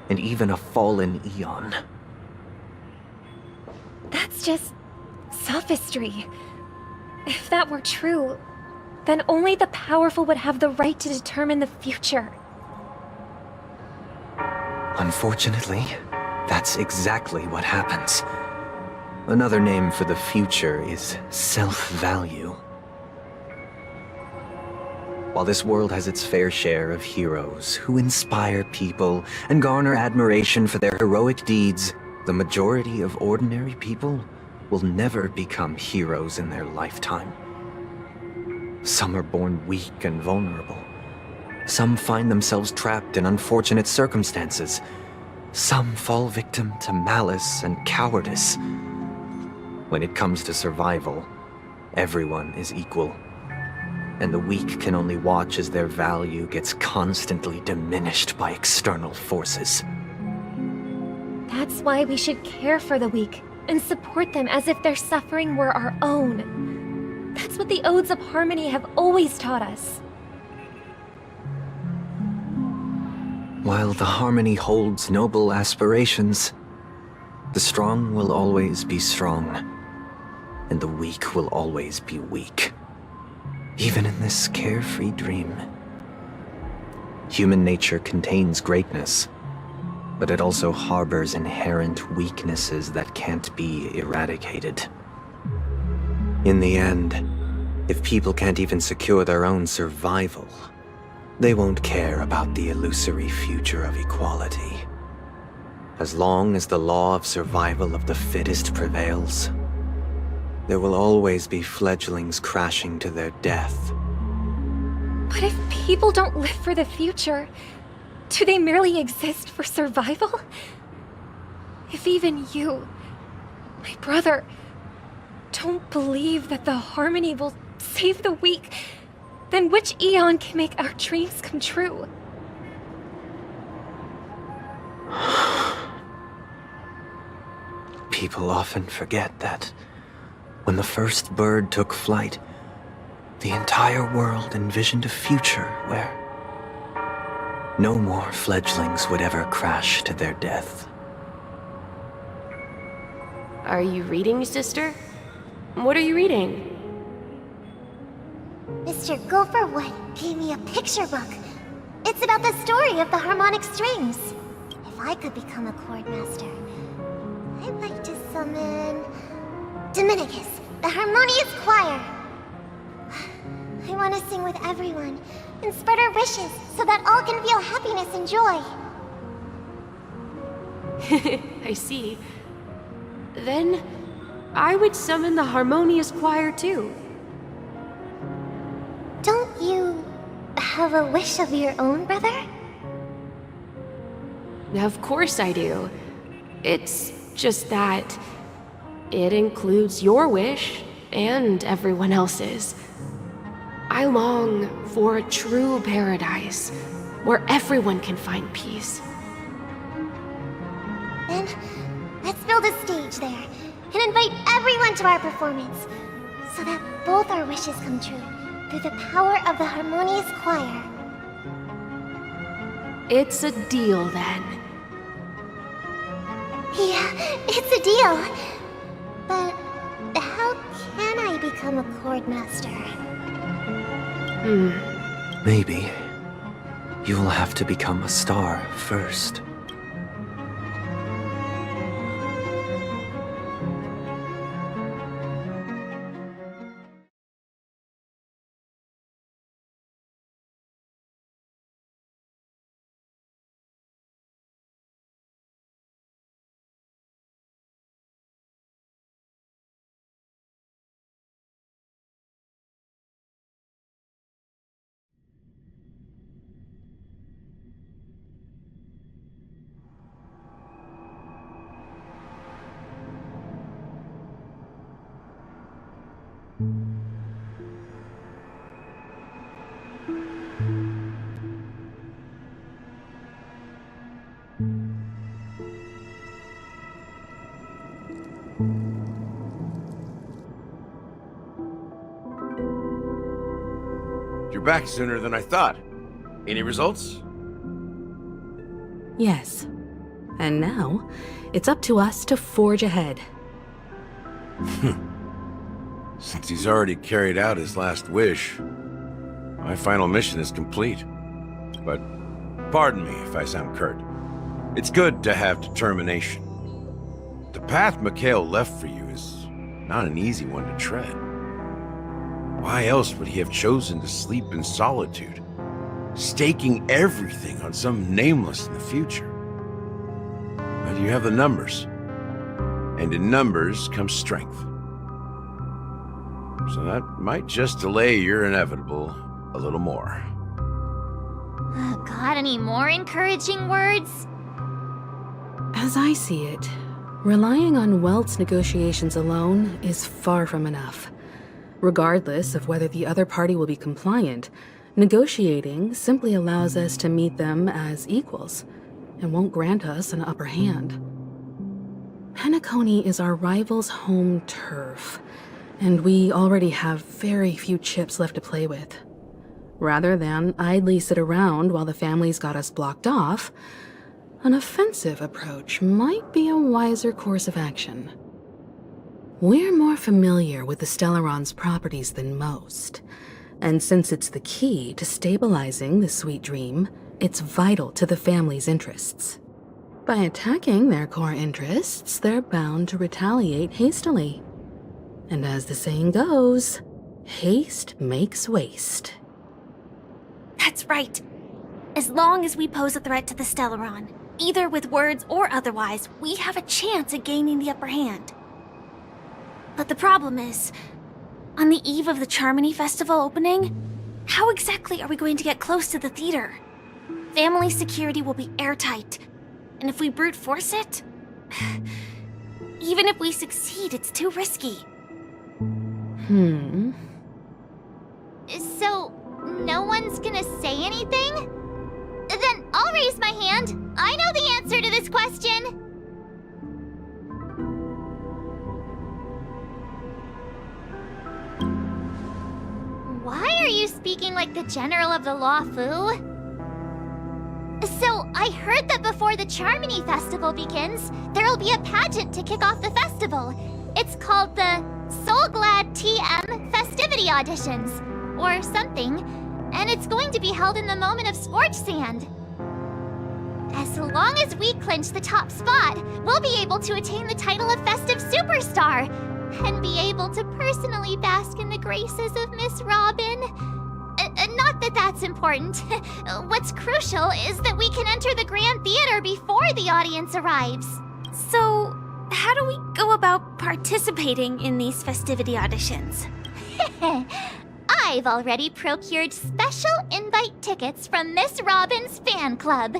and even a fallen Eon? That's just sophistry. If that were true, then only the powerful would have the right to determine the future. Unfortunately, that's exactly what happens. Another name for the future is self-value. While this world has its fair share of heroes who inspire people and garner admiration for their heroic deeds, the majority of ordinary people will never become heroes in their lifetime. Some are born weak and vulnerable. Some find themselves trapped in unfortunate circumstances. Some fall victim to malice and cowardice. When it comes to survival, everyone is equal. And the weak can only watch as their value gets constantly diminished by external forces. That's why we should care for the weak and support them as if their suffering were our own. That's what the Odes of Harmony have always taught us. While the Harmony holds noble aspirations, the strong will always be strong, and the weak will always be weak. Even in this carefree dream. Human nature contains greatness, but it also harbors inherent weaknesses that can't be eradicated. In the end, if people can't even secure their own survival, they won't care about the illusory future of equality. As long as the law of survival of the fittest prevails, there will always be fledglings crashing to their death. But if people don't live for the future, do they merely exist for survival? If even you, my brother, don't believe that the Harmony will save the weak, then which Eon can make our dreams come true? People often forget that when the first bird took flight, the entire world envisioned a future where no more fledglings would ever crash to their death. Are you reading, sister? What are you reading? Mr. Gopherwood gave me a picture book. It's about the story of the harmonic strings. If I could become a chord master, I'd like to summon Dominicus, the harmonious choir. I want to sing with everyone and spread our wishes so that all can feel happiness and joy. I see. Then I would summon the harmonious choir too. Don't you have a wish of your own, brother? Of course I do. It's just that it includes your wish and everyone else's. I long for a true paradise where everyone can find peace. Then, let's build a stage there and invite everyone to our performance so that both our wishes come true through the power of the harmonious choir. It's a deal then. Yeah, it's a deal. But how can I become a chord master? Maybe you will have to become a star first. You're back sooner than I thought. Any results? Yes. And now, it's up to us to forge ahead. Since he's already carried out his last wish, my final mission is complete. But pardon me if I sound curt. It's good to have determination. The path Mikhail left for you is not an easy one to tread. Why else would he have chosen to sleep in solitude, staking everything on some nameless in the future? But you have the numbers, and in numbers comes strength. So that might just delay your inevitable a little more. Got any more encouraging words? As I see it, relying on Welt's negotiations alone is far from enough. Regardless of whether the other party will be compliant, negotiating simply allows us to meet them as equals and won't grant us an upper hand. Penacony is our rival's home turf, and we already have very few chips left to play with. Rather than idly sit around while the family's got us blocked off, an offensive approach might be a wiser course of action. We're more familiar with the Stellaron's properties than most, and since it's the key to stabilizing the sweet dream, it's vital to the family's interests. By attacking their core interests, they're bound to retaliate hastily. And as the saying goes, haste makes waste. That's right. As long as we pose a threat to the Stellaron, either with words or otherwise, we have a chance at gaining the upper hand. But the problem is, on the eve of the Charmony Festival opening, how exactly are we going to get close to the theater? Family security will be airtight, and if we brute force it, even if we succeed, it's too risky. So, no one's gonna say anything? Then I'll raise my hand. I know the answer to this question. Why are you speaking like the General of the Law Fu? So, Well, I heard that before the Charmony Festival begins, there'll be a pageant to kick off the festival. It's called the Soul Glad TM Festivity Auditions, or something, and it's going to be held in the moment of Scorch Sand. As long as we clinch the top spot, we'll be able to attain the title of Festive Superstar, and be able to personally bask in the graces of Miss Robin. Not that that's important. What's crucial is that we can enter the Grand Theater before the audience arrives. So, how do we go about participating in these festivity auditions? I've already procured special invite tickets from Miss Robin's fan club.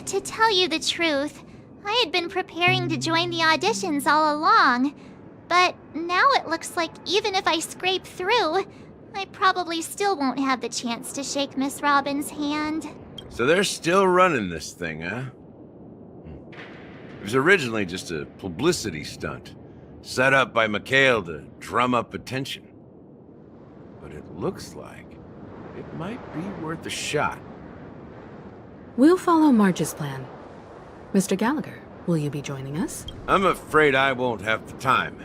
To tell you the truth, I had been preparing to join the auditions all along, but now it looks like even if I scrape through, I probably still won't have the chance to shake Miss Robin's hand. So they're still running this thing, huh? It was originally just a publicity stunt, set up by Mikhail to drum up attention. But it looks like it might be worth a shot. We'll follow Marge's plan. Mr. Gallagher, will you be joining us? I'm afraid I won't have the time.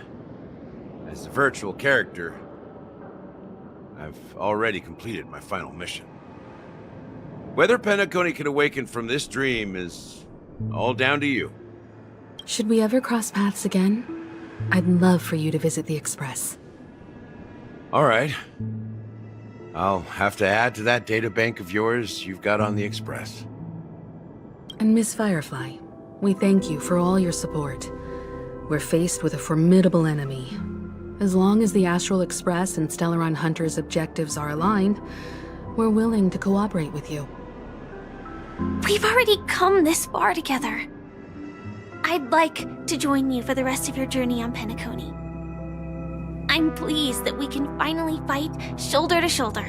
As a virtual character, I've already completed my final mission. Whether Penacony can awaken from this dream is all down to you. Should we ever cross paths again? I'd love for you to visit the Express. All right. I'll have to add to that databank of yours you've got on the Express. And Miss Firefly, we thank you for all your support. We're faced with a formidable enemy. As long as the Astral Express and Stellaron Hunter's objectives are aligned, we're willing to cooperate with you. We've already come this far together. I'd like to join you for the rest of your journey on Penacony. I'm pleased that we can finally fight shoulder to shoulder.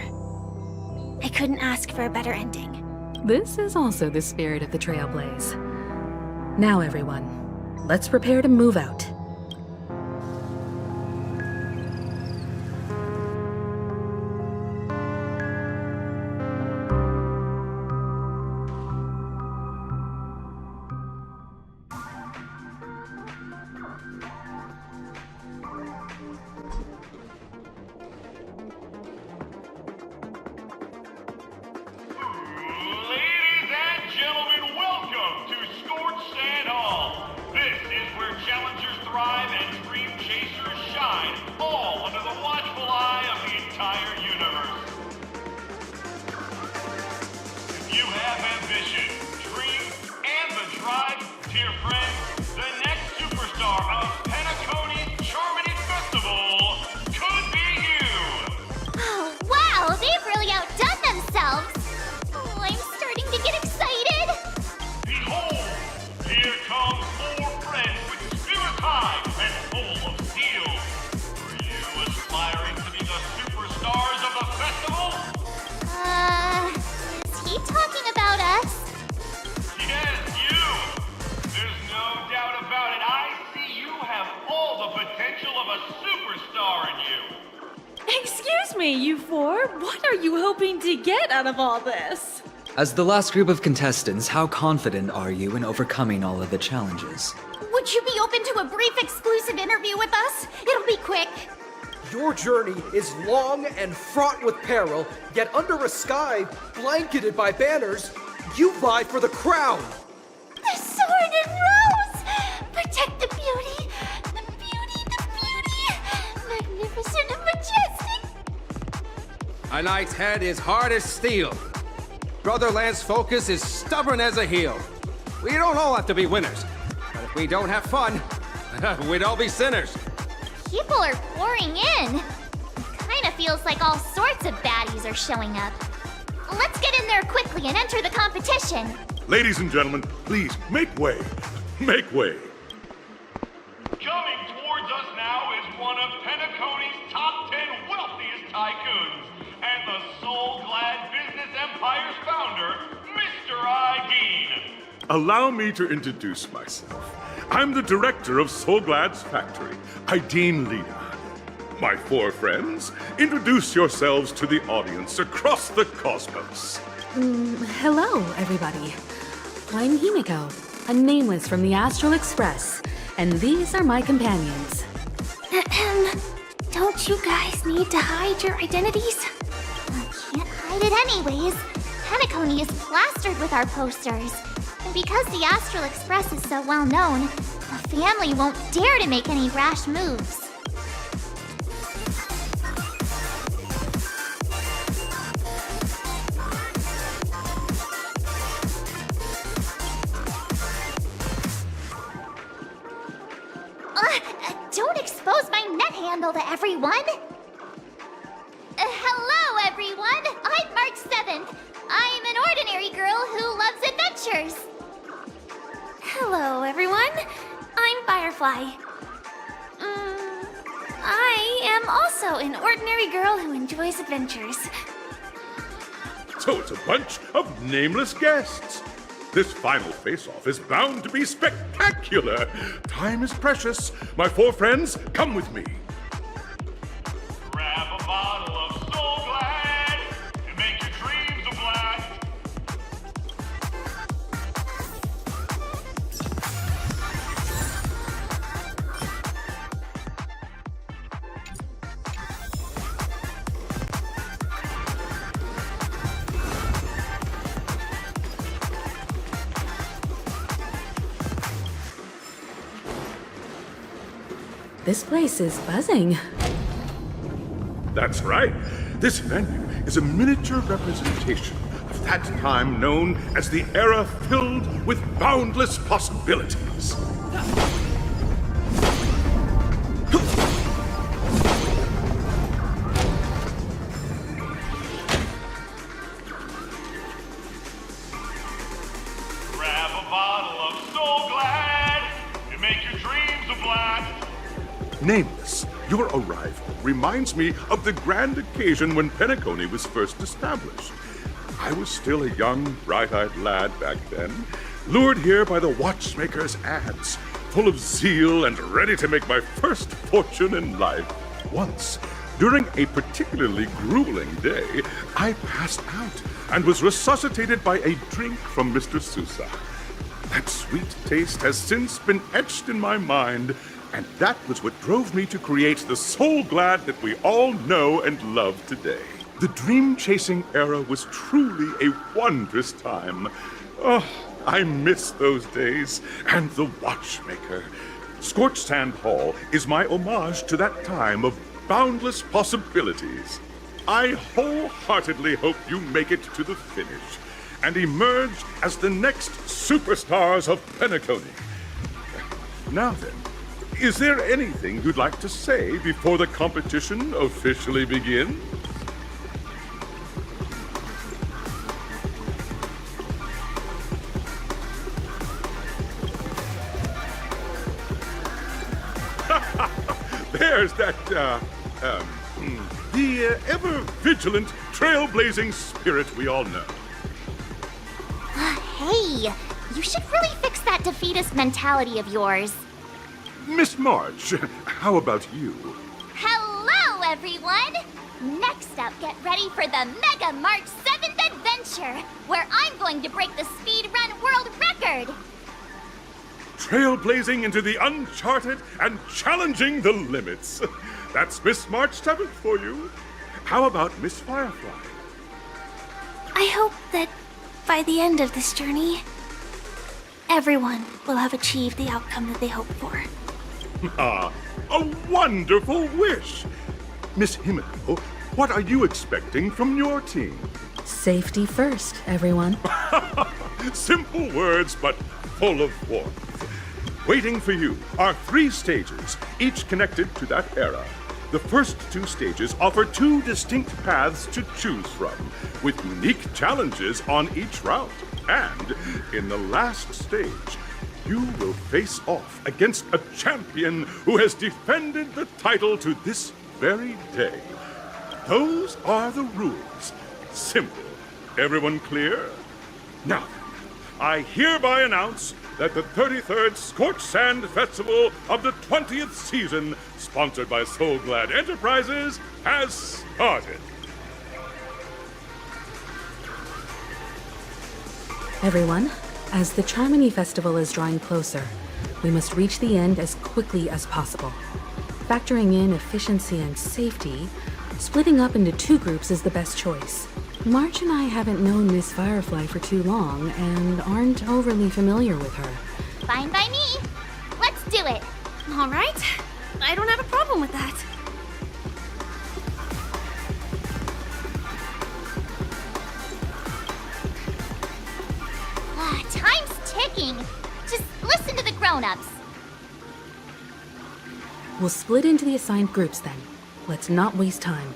I couldn't ask for a better ending. This is also the spirit of the Trailblaze. Now everyone, let's prepare to move out. Of all this. As the last group of contestants, how confident are you in overcoming all of the challenges? Would you be open to a brief exclusive interview with us? It'll be quick. Your journey is long and fraught with peril, yet under a sky blanketed by banners, you vie for the crown. The sword and rose! Protect the beauty! The beauty! The beauty! Magnificent and majestic! A knight's head is hard as steel. Brother Lance Focus is stubborn as a heel. We don't all have to be winners. But if we don't have fun, we'd all be sinners. People are pouring in. Kinda feels like all sorts of baddies are showing up. Let's get in there quickly and enter the competition. Ladies and gentlemen, please make way. Make way. Coming towards us now is one of Penacony's top 10 wealthiest tycoons, and the soul-glad business empire's founder, Mr. Ideen. Allow me to introduce myself. I'm the director of Soulglad's factory, Ideen Lena. My four friends, introduce yourselves to the audience across the cosmos. Hello, everybody. I'm Himiko, a nameless from the Astral Express, and these are my companions. Don't you guys need to hide your identities? Can't hide it anyways. Penacony is plastered with our posters. And because the Astral Express is so well known, the family won't dare to make any rash moves. Don't expose my net handle to everyone! Hello, everyone! I'm March 7th. I'm an ordinary girl who loves adventures. Hello, everyone. I'm Firefly. I am also an ordinary girl who enjoys adventures. So it's a bunch of nameless guests. This final face-off is bound to be spectacular. Time is precious. My four friends, come with me. Grab a bottle of Soul Glad and make your dreams a blast. This place is buzzing. That's right. This venue is a miniature representation of that time known as the era filled with boundless possibilities. Grab a bottle of Soul Glad and make your dreams a blast. Nameless, your arrival reminds me of the grand occasion when Penacony was first established. I was still a young, bright-eyed lad back then, lured here by the watchmaker's ads, full of zeal and ready to make my first fortune in life. Once, during a particularly grueling day, I passed out and was resuscitated by a drink from Mr. Sousa. That sweet taste has since been etched in my mind, and that was what drove me to create the Soul Glad that we all know and love today. The dream-chasing era was truly a wondrous time. Oh, I miss those days, and the watchmaker. Scorched Sand Hall is my homage to that time of boundless possibilities. I wholeheartedly hope you make it to the finish and emerge as the next superstars of Penacony. Now then, is there anything you'd like to say before the competition officially begins? There's that, the ever-vigilant, trailblazing spirit we all know. Hey, you should really fix that defeatist mentality of yours. Miss March, how about you? Hello, everyone! Next up, get ready for the Mega March 7th adventure, where I'm going to break the speedrun world record! Trailblazing into the uncharted and challenging the limits. That's Miss March 7th for you. How about Miss Firefly? I hope that by the end of this journey, everyone will have achieved the outcome that they hoped for. Ah, a wonderful wish! Miss Himiko, what are you expecting from your team? Safety first, everyone. Simple words, but full of warmth. Waiting for you are 3 stages, each connected to that era. The first 2 stages offer 2 distinct paths to choose from, with unique challenges on each route. And in the last stage, you will face off against a champion who has defended the title to this very day. Those are the rules. Simple. Everyone clear? Now, I hereby announce that the 33rd Scorched Sand Festival of the 20th season, sponsored by Soul Glad Enterprises, has started. Everyone, as the Charmony Festival is drawing closer, we must reach the end as quickly as possible. Factoring in efficiency and safety, splitting up into 2 groups is the best choice. March and I haven't known Miss Firefly for too long and aren't overly familiar with her. Fine by me. Let's do it. All right. I don't have a problem with that. Time's ticking. Just listen to the grown-ups. We'll split into the assigned groups then. Let's not waste time.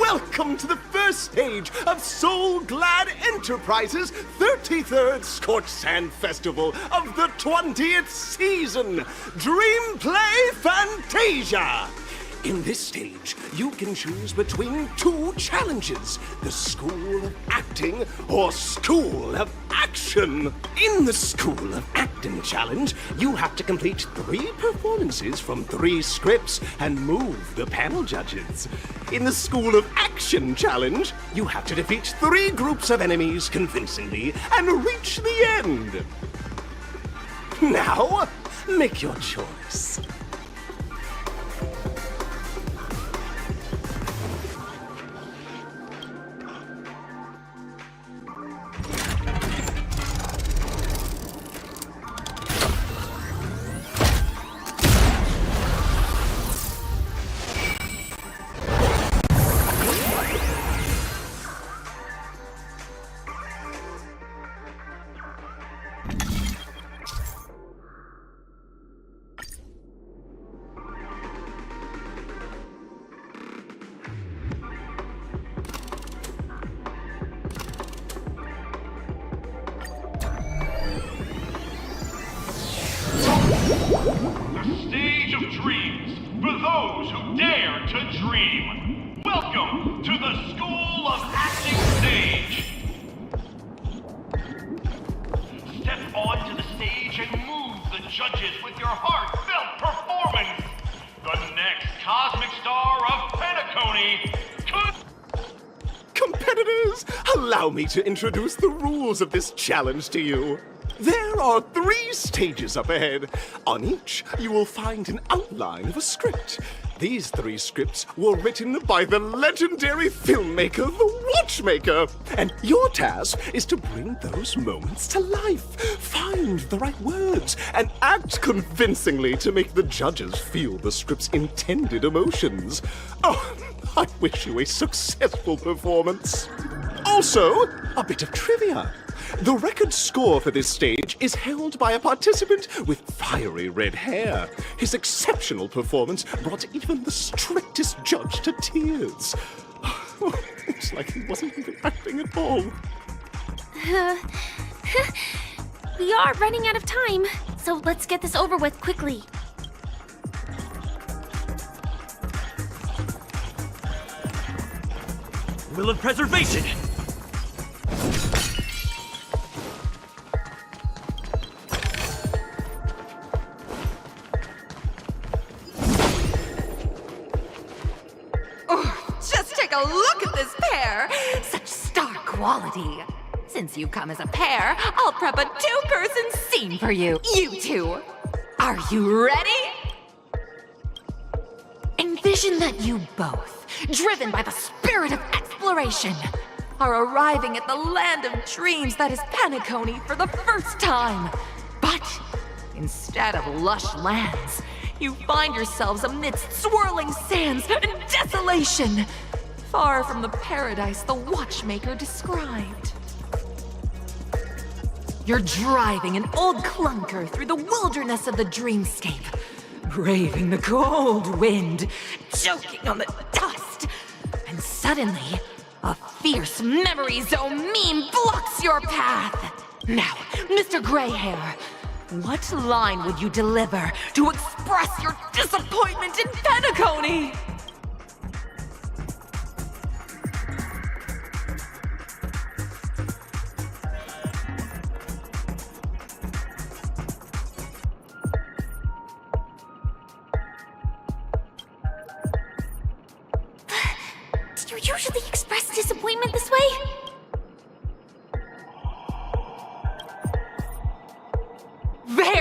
Welcome to the first stage of Soul Glad Enterprises' 33rd Scorched Sand Festival of the 20th season, Dream Play Fantasia. In this stage, you can choose between 2 challenges, the School of Acting or School of Action. In the School of Acting challenge, you have to complete 3 performances from 3 scripts and move the panel judges. In the School of Action challenge, you have to defeat 3 groups of enemies convincingly and reach the end. Now, make your choice. Stage of Dreams, for those who dare to dream. Welcome to the School of Acting stage. Step onto the stage and move the judges with your heartfelt performance. The next cosmic star of Penacony. Competitors, allow me to introduce the rules of this challenge to you. There are 3 stages up ahead. On each, you will find an outline of a script. These 3 scripts were written by the legendary filmmaker, The Watchmaker. And your task is to bring those moments to life. Find the right words and act convincingly to make the judges feel the script's intended emotions. Oh, I wish you a successful performance. Also, a bit of trivia. The record score for this stage is held by a participant with fiery red hair. His exceptional performance brought even the strictest judge to tears. It's like he wasn't even acting at all. We are running out of time, so let's get this over with quickly. Will of Preservation! Just take a look at this pair! Such star quality! Since you've come as a pair, I'll prep a 2-person scene for you. You 2! Are you ready? Envision that you both, driven by the spirit of exploration, are arriving at the land of dreams that is Penacony for the first time. But instead of lush lands, you find yourselves amidst swirling sands and desolation, far from the paradise the Watchmaker described. You're driving an old clunker through the wilderness of the dreamscape, braving the cold wind, choking on the dust, and suddenly, a fierce memory zone meme blocks your path. Now, Mr. Greyhair, what line would you deliver to express your disappointment in Penacony?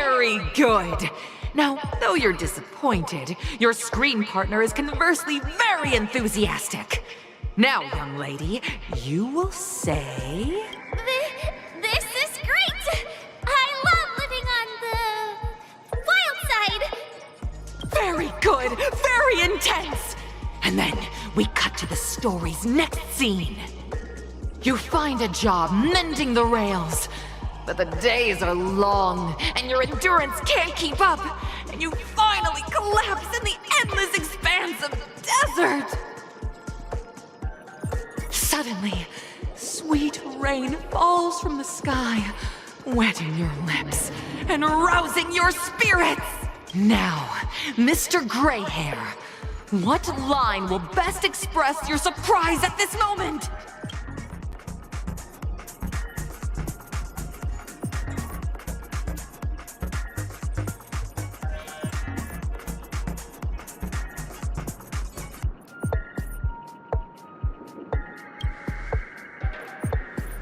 Very good. Now, though you're disappointed, your screen partner is conversely very enthusiastic. Now, young lady, you will say... This is great! I love living on the wild side! Very good, very intense! And then we cut to the story's next scene. You find a job mending the rails, but the days are long and your endurance can't keep up, and you finally collapse in the endless expanse of desert. Suddenly, sweet rain falls from the sky, wetting your lips and rousing your spirits. Now, Mr. Greyhair, what line will best express your surprise at this moment?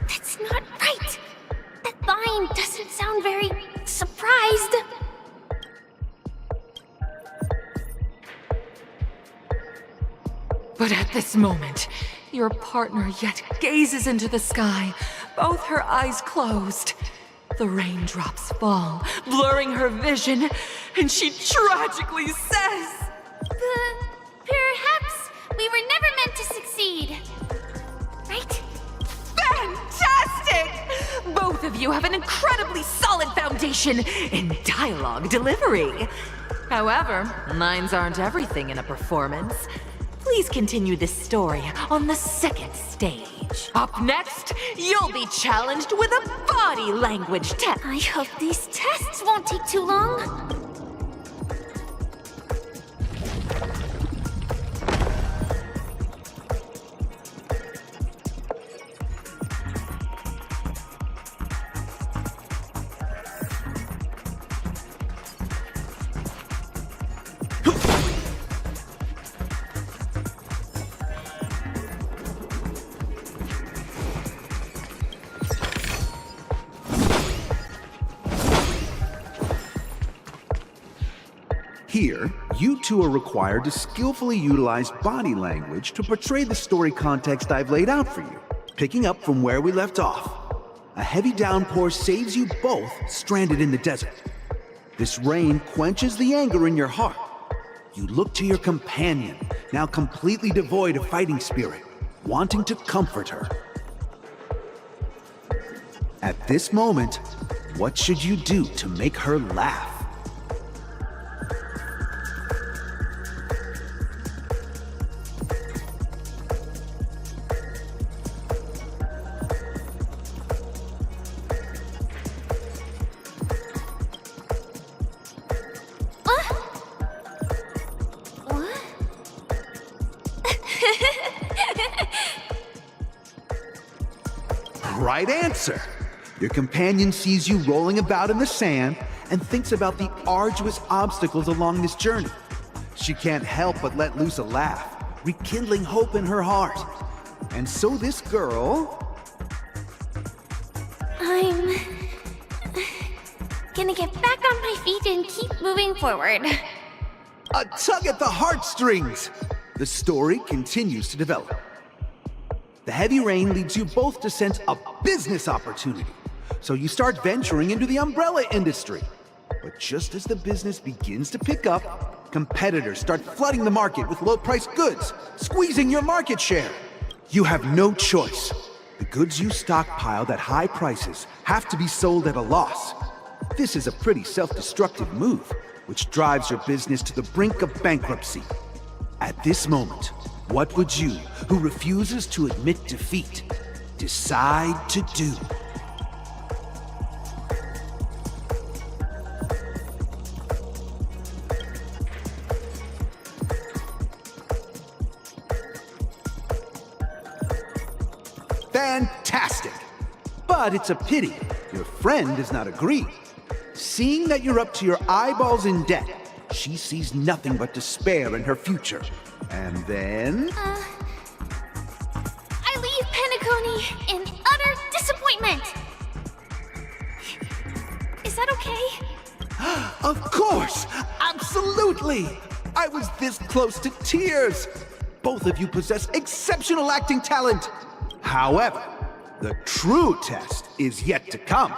That's not right. That line doesn't sound very surprised. But at this moment, your partner yet gazes into the sky, both her eyes closed. The raindrops fall, blurring her vision, and she tragically says, Perhaps we were never meant to succeed. Right? Fantastic! Both of you have an incredibly solid foundation in dialogue delivery. However, lines aren't everything in a performance. Please continue this story on the second stage. Up next, you'll be challenged with a body language test. I hope these tests won't take too long. Here, you two are required to skillfully utilize body language to portray the story context I've laid out for you, picking up from where we left off. A heavy downpour saves you both stranded in the desert. This rain quenches the anger in your heart. You look to your companion, now completely devoid of fighting spirit, wanting to comfort her. At this moment, what should you do to make her laugh? Right answer! Your companion sees you rolling about in the sand and thinks about the arduous obstacles along this journey. She can't help but let loose a laugh, rekindling hope in her heart. And so this girl... I'm gonna get back on my feet and keep moving forward. A tug at the heartstrings! The story continues to develop. The heavy rain leads you both to sense a business opportunity, so you start venturing into the umbrella industry. But just as the business begins to pick up, competitors start flooding the market with low-priced goods, squeezing your market share. You have no choice. The goods you stockpiled at high prices have to be sold at a loss. This is a pretty self-destructive move, which drives your business to the brink of bankruptcy. At this moment, what would you, who refuses to admit defeat, decide to do? Fantastic! But it's a pity your friend does not agree. Seeing that you're up to your eyeballs in debt, she sees nothing but despair in her future. And then... I leave Penacony in utter disappointment. Is that okay? Of course! Absolutely! I was this close to tears! Both of you possess exceptional acting talent! However, the true test is yet to come.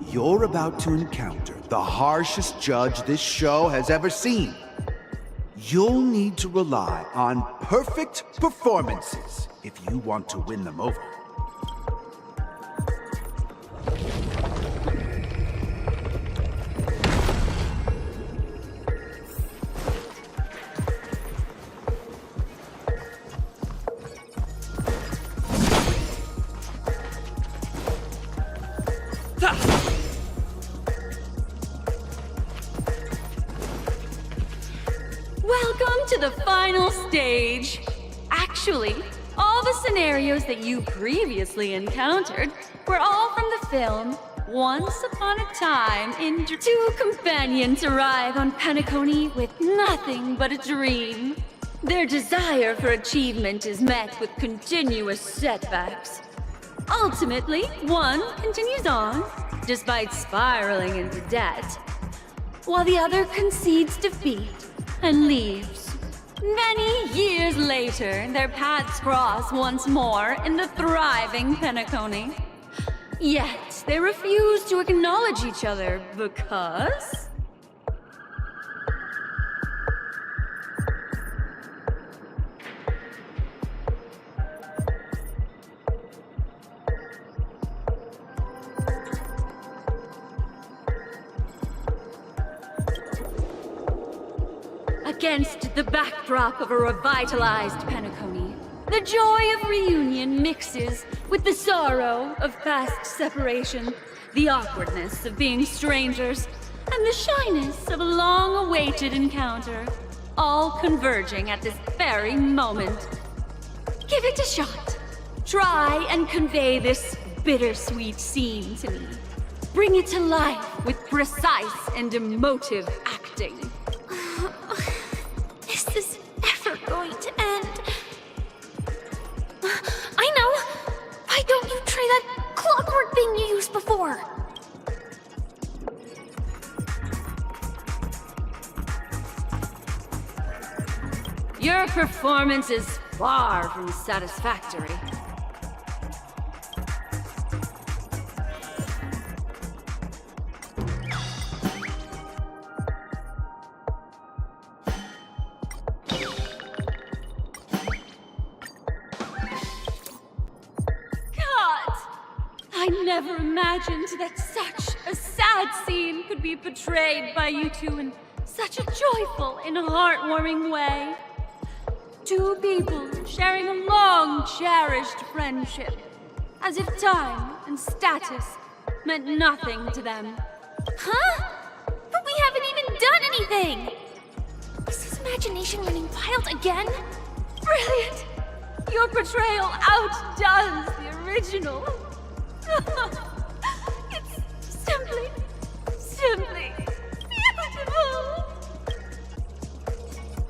You're about to encounter the harshest judge this show has ever seen. You'll need to rely on perfect performances if you want to win them over. Welcome to the final stage. Actually, all the scenarios that you previously encountered were all from the film Once Upon a Time in Two companions arrive on Penacony with nothing but a dream. Their desire for achievement is met with continuous setbacks. Ultimately, one continues on, despite spiraling into debt, while the other concedes defeat and leaves. Many years later, their paths cross once more in the thriving Penacony. Yet, they refuse to acknowledge each other because... Against the backdrop of a revitalized Penacony, the joy of reunion mixes with the sorrow of past separation, the awkwardness of being strangers, and the shyness of a long-awaited encounter, all converging at this very moment. Give it a shot. Try and convey this bittersweet scene to me. Bring it to life with precise and emotive acting. Is this ever going to end? I know! Why don't you try that clockwork thing you used before? Your performance is far from satisfactory. I never imagined that such a sad scene could be portrayed by you two in such a joyful and heartwarming way. Two people sharing a long, cherished friendship, as if time and status meant nothing to them. Huh? But we haven't even done anything! Is his imagination running wild again? Brilliant! Your portrayal outdoes the original. It's simply beautiful!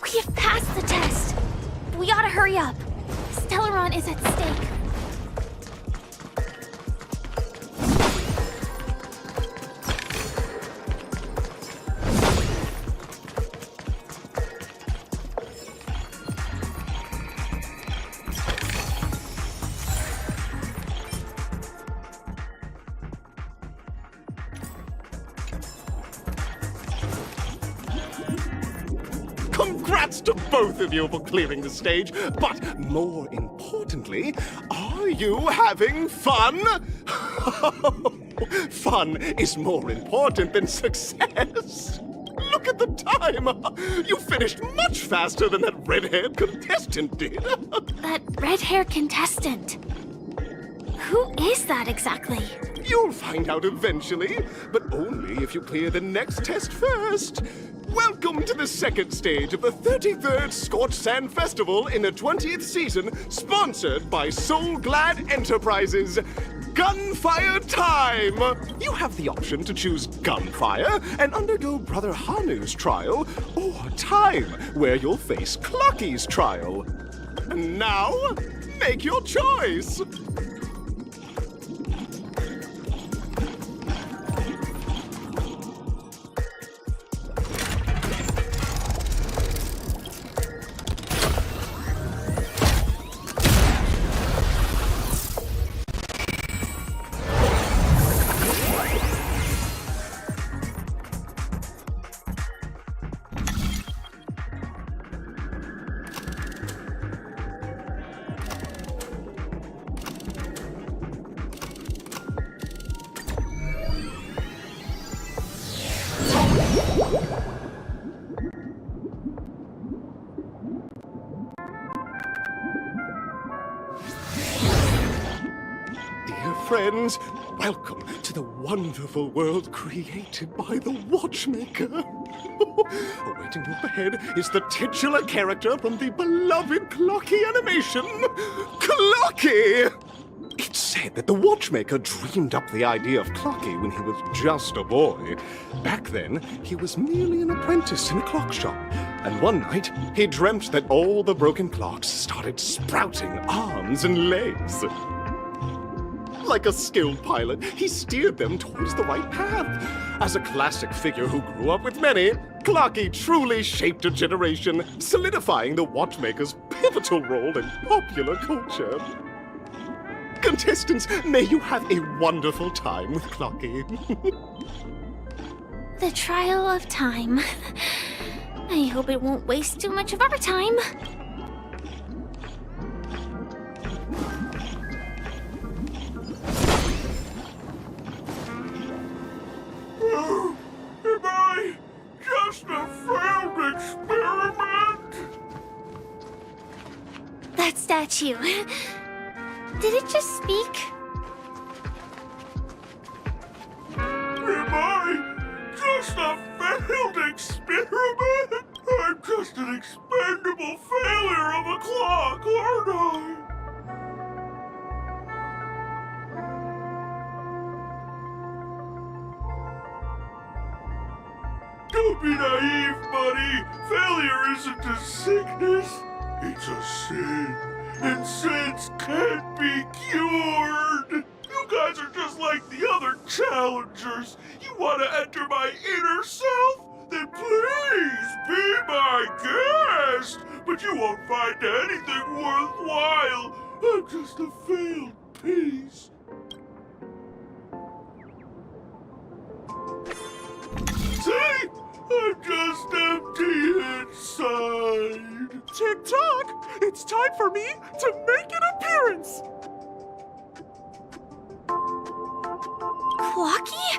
We have passed the test! We ought to hurry up. Stellaron is at stake. Congrats to both of you for clearing the stage, but more importantly, are you having fun? Fun is more important than success. Look at the time! You finished much faster than that red-haired contestant did. That red-haired contestant? Who is that exactly? You'll find out eventually, but only if you clear the next test first. Welcome to the second stage of the 33rd Scorched Sand Festival in the 20th season, sponsored by Soul Glad Enterprises. Gunfire time! You have the option to choose gunfire and undergo Brother Hanu's trial, or time, where you'll face Clucky's trial. And now, make your choice! friends. Welcome to the wonderful world created by the Watchmaker. Awaiting up ahead is the titular character from the beloved Clocky animation, Clocky! It's said that the Watchmaker dreamed up the idea of Clocky when he was just a boy. Back then, he was merely an apprentice in a clock shop. And one night, he dreamt that all the broken clocks started sprouting arms and legs. Like a skilled pilot, he steered them towards the right path. As a classic figure who grew up with many, Clocky truly shaped a generation, solidifying the Watchmaker's pivotal role in popular culture. Contestants, may you have a wonderful time with Clocky. The trial of time. I hope it won't waste too much of our time. Am I just a failed experiment? That statue. Did it just speak? Am I just a failed experiment? I'm just an expendable failure of a clock, aren't I? Don't be naive, buddy. Failure isn't a sickness. It's a sin. And sins can't be cured. You guys are just like the other challengers. You want to enter my inner self? Then please be my guest. But you won't find anything worthwhile. I'm just a failed piece. See? I'm just empty inside. Tick-tock! It's time for me to make an appearance! Clocky?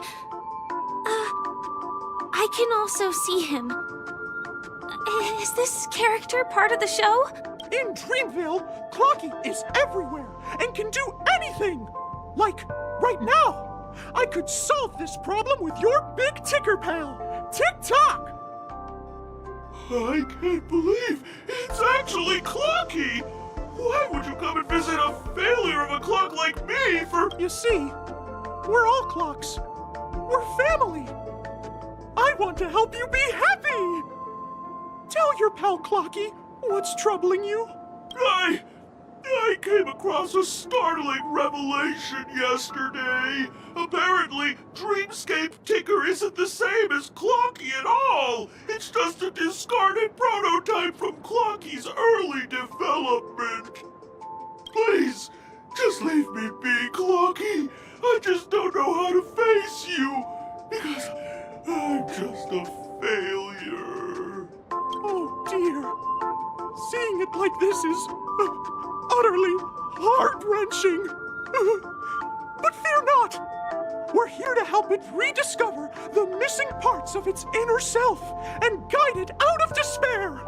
I can also see him. Is this character part of the show? In Dreamville, Clocky is everywhere and can do anything! Like, right now! I could solve this problem with your big ticker pal, Tick-tock! I can't believe it's actually Clocky! Why would you come and visit a failure of a clock like me for... You see, we're all clocks. We're family. I want to help you be happy! Tell your pal Clocky what's troubling you. I came across a startling revelation yesterday. Apparently, Dreamscape Ticker isn't the same as Clocky at all. It's just a discarded prototype from Clocky's early development. Please, just leave me be, Clocky. I just don't know how to face you, because I'm just a failure. Oh dear. Seeing it like this is utterly heart-wrenching. But fear not. We're here to help it rediscover the missing parts of its inner self and guide it out of despair.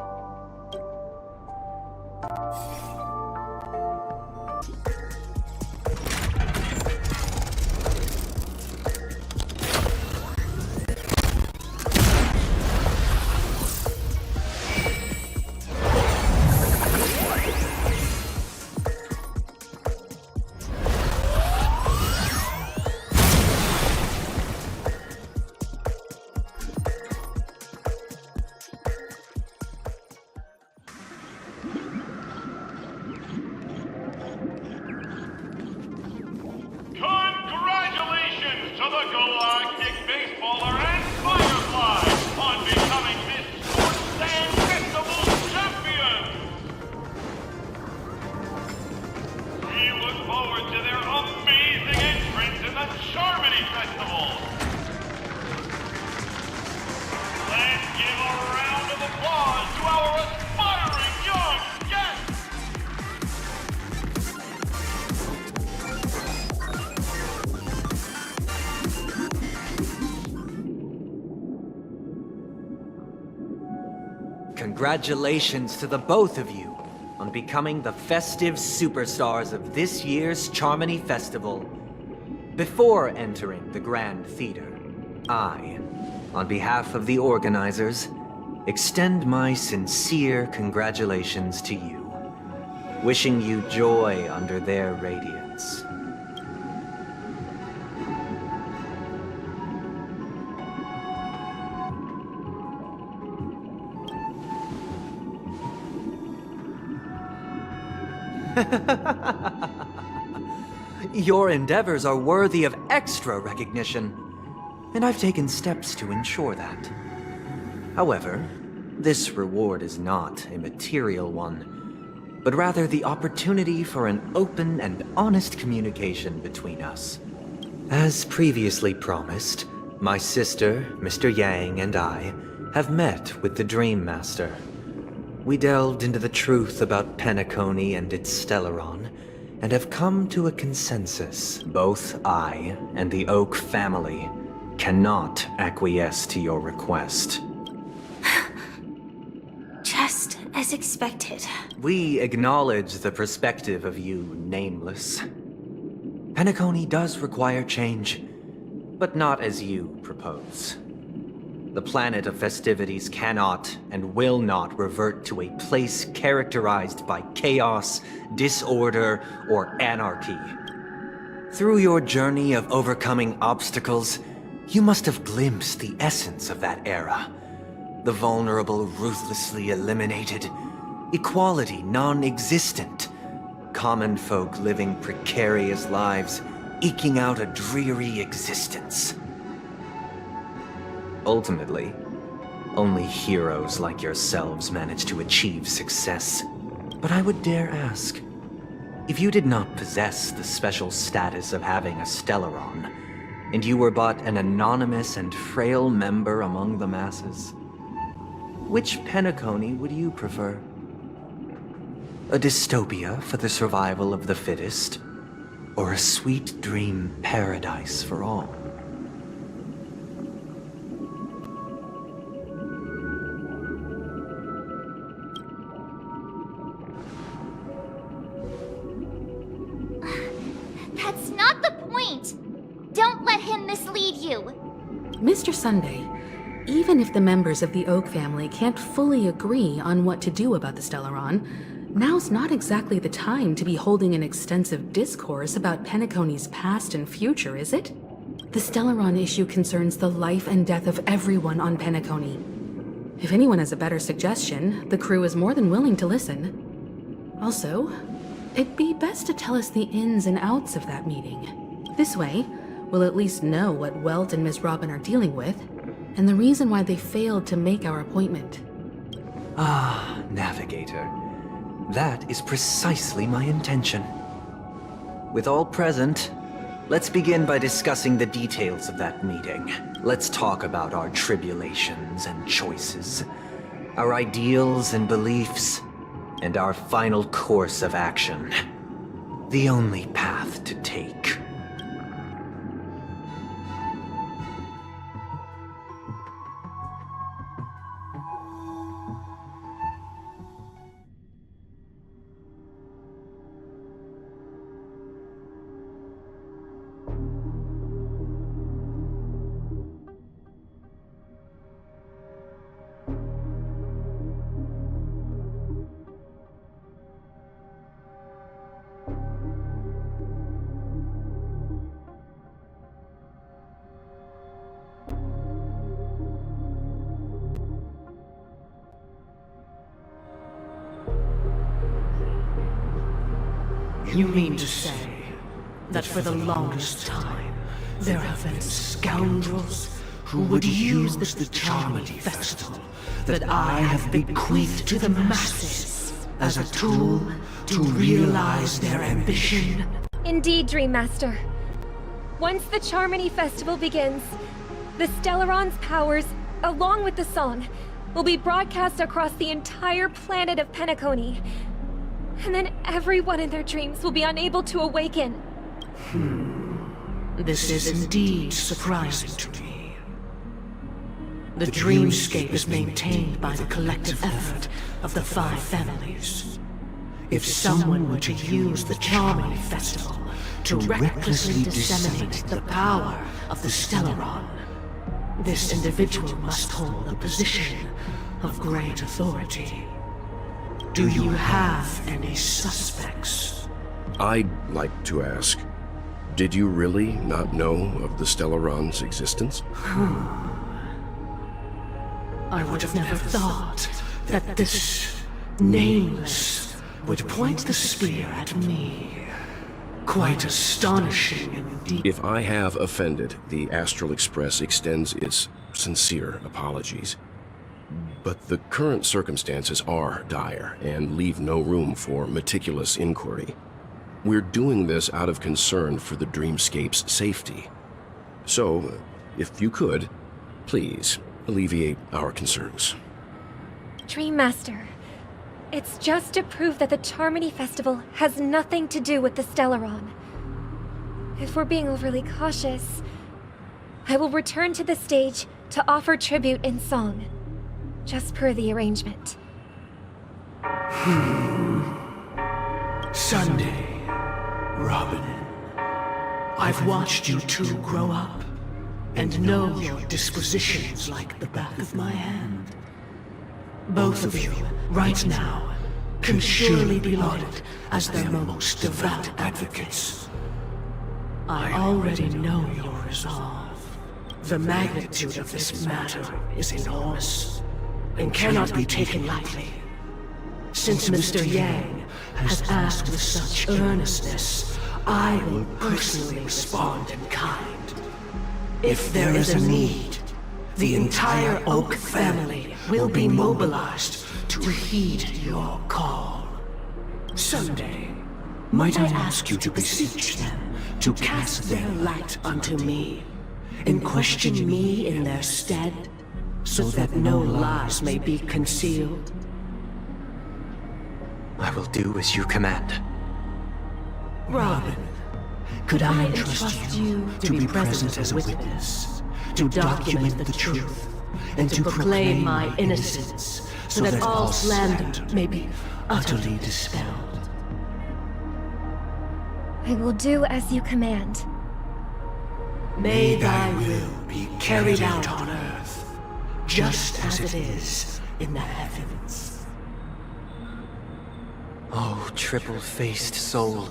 Congratulations to the Galactic Baseballer and Firefly on becoming Miss Sports and Festival champions! We look forward to their amazing entrance in the Charmony Festival! Let's give a round of applause to our aspiring young guests! Congratulations to the both of you on becoming the festive superstars of this year's Charmony Festival. Before entering the Grand Theater, I, on behalf of the organizers, extend my sincere congratulations to you, wishing you joy under their radiance. Your endeavors are worthy of extra recognition, and I've taken steps to ensure that. However, this reward is not a material one, but rather the opportunity for an open and honest communication between us. As previously promised, my sister, Mr. Yang, and I have met with the Dream Master. We delved into the truth about Penacony and its Stellaron, and have come to a consensus. Both I and the Oak family cannot acquiesce to your request. Just as expected. We acknowledge the perspective of you, Nameless. Penacony does require change, but not as you propose. The planet of festivities cannot and will not revert to a place characterized by chaos, disorder, or anarchy. Through your journey of overcoming obstacles, you must have glimpsed the essence of that era. The vulnerable ruthlessly eliminated, equality non-existent, common folk living precarious lives, eking out a dreary existence. Ultimately, only heroes like yourselves manage to achieve success. But I would dare ask, if you did not possess the special status of having a Stellaron, and you were but an anonymous and frail member among the masses, which Penacony would you prefer? A dystopia for the survival of the fittest, or a sweet dream paradise for all? That's not the point! Don't let him mislead you! Mr. Sunday, even if the members of the Oak family can't fully agree on what to do about the Stellaron, now's not exactly the time to be holding an extensive discourse about Penacony's past and future, is it? The Stellaron issue concerns the life and death of everyone on Penacony. If anyone has a better suggestion, the crew is more than willing to listen. Also, it'd be best to tell us the ins and outs of that meeting. This way, we'll at least know what Welt and Miss Robin are dealing with, and the reason why they failed to make our appointment. Ah, Navigator. That is precisely my intention. With all present, let's begin by discussing the details of that meeting. Let's talk about our tribulations and choices, our ideals and beliefs, and our final course of action. The only path to take. You mean to say that for the longest time, there have been scoundrels who would use the Charmony Festival that I have bequeathed to the masses as a tool to realize their ambition? Indeed, Dream Master. Once the Charmony Festival begins, the Stellaron's powers, along with the song, will be broadcast across the entire planet of Penacony. And then everyone in their dreams will be unable to awaken. This is indeed surprising to me. The dreamscape is maintained by the collective effort of the 5 families. If someone were to use the Charmony Festival to recklessly disseminate the power of the Stellaron. This individual must hold a position of great authority. Do you have any suspects? I'd like to ask, did you really not know of the Stellaron's existence? I would have never thought that this nameless would point the spear at me. Quite astonishing indeed. If I have offended, the Astral Express extends its sincere apologies. But the current circumstances are dire and leave no room for meticulous inquiry. We're doing this out of concern for the Dreamscape's safety. So, if you could, please alleviate our concerns. Dream Master, it's just to prove that the Charmony Festival has nothing to do with the Stellaron. If we're being overly cautious, I will return to the stage to offer tribute in song, just per the arrangement. Sunday, Robin, I've watched you two grow up and know your dispositions like the back of my hand. Both of you, right now, can surely be lauded as their most devout advocates. I already know your resolve. The magnitude of this matter is enormous and cannot be taken lightly. Since Mr. Yang has asked with such earnestness, I will personally respond in kind. If there is a need, the entire Oak family will be mobilized to heed your call. Sunday, might I ask you to beseech them to cast their light unto me, and question me in their stead, so that no lies may be concealed? I will do as you command. Robin, could I entrust you to be present as a witness, to document the truth, and to proclaim my innocence, so that all slander may be utterly dispelled? I will do as you command. May thy will be carried out on earth, just as it is in the heavens. Oh, triple-faced soul,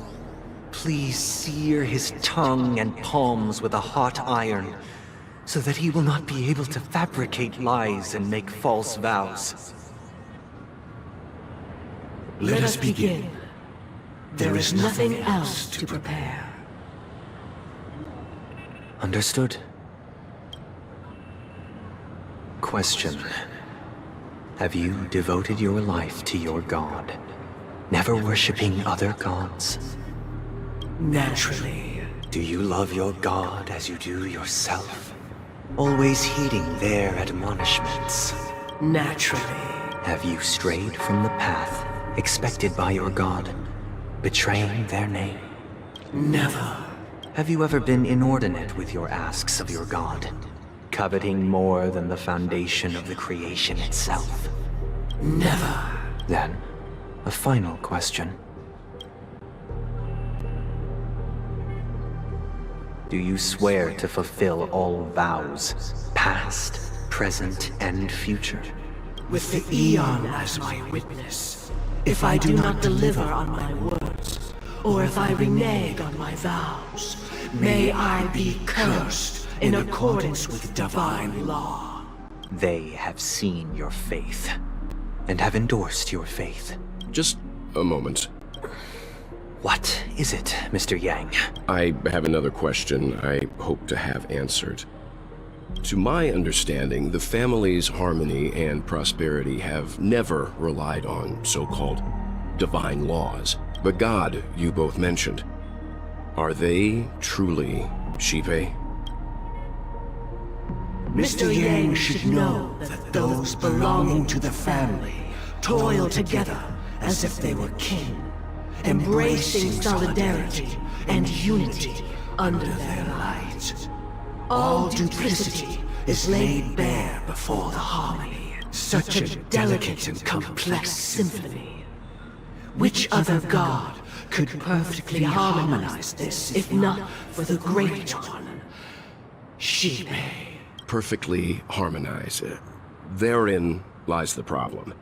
please sear his tongue and palms with a hot iron, so that he will not be able to fabricate lies and make false vows. Let us begin. There is nothing else to prepare. Understood. Question. Have you devoted your life to your god, never worshipping other gods? Naturally. Do you love your god as you do yourself, always heeding their admonishments? Naturally. Have you strayed from the path expected by your god, betraying their name? Never. Have you ever been inordinate with your asks of your god, coveting more than the foundation of the creation itself? Never. Then, a final question. Do you swear to fulfill all vows, past, present, and future? With the Eon as my witness, if I do not deliver on my words, or if I renege on my vows, may I be cursed in accordance with divine law. They have seen your faith, and have endorsed your faith. Just a moment. What is it, Mr. Yang? I have another question I hope to have answered. To my understanding, the family's harmony and prosperity have never relied on so-called divine laws. The god you both mentioned, are they truly Shipe? Mr. Yang should know that those belonging to the family toil together as if they were kin, embracing solidarity and unity under their light. All duplicity is laid bare before the harmony. Such a delicate and complex symphony. Which other god could perfectly harmonize this if not for the Great One, Shipe. Perfectly harmonize. Therein lies the problem.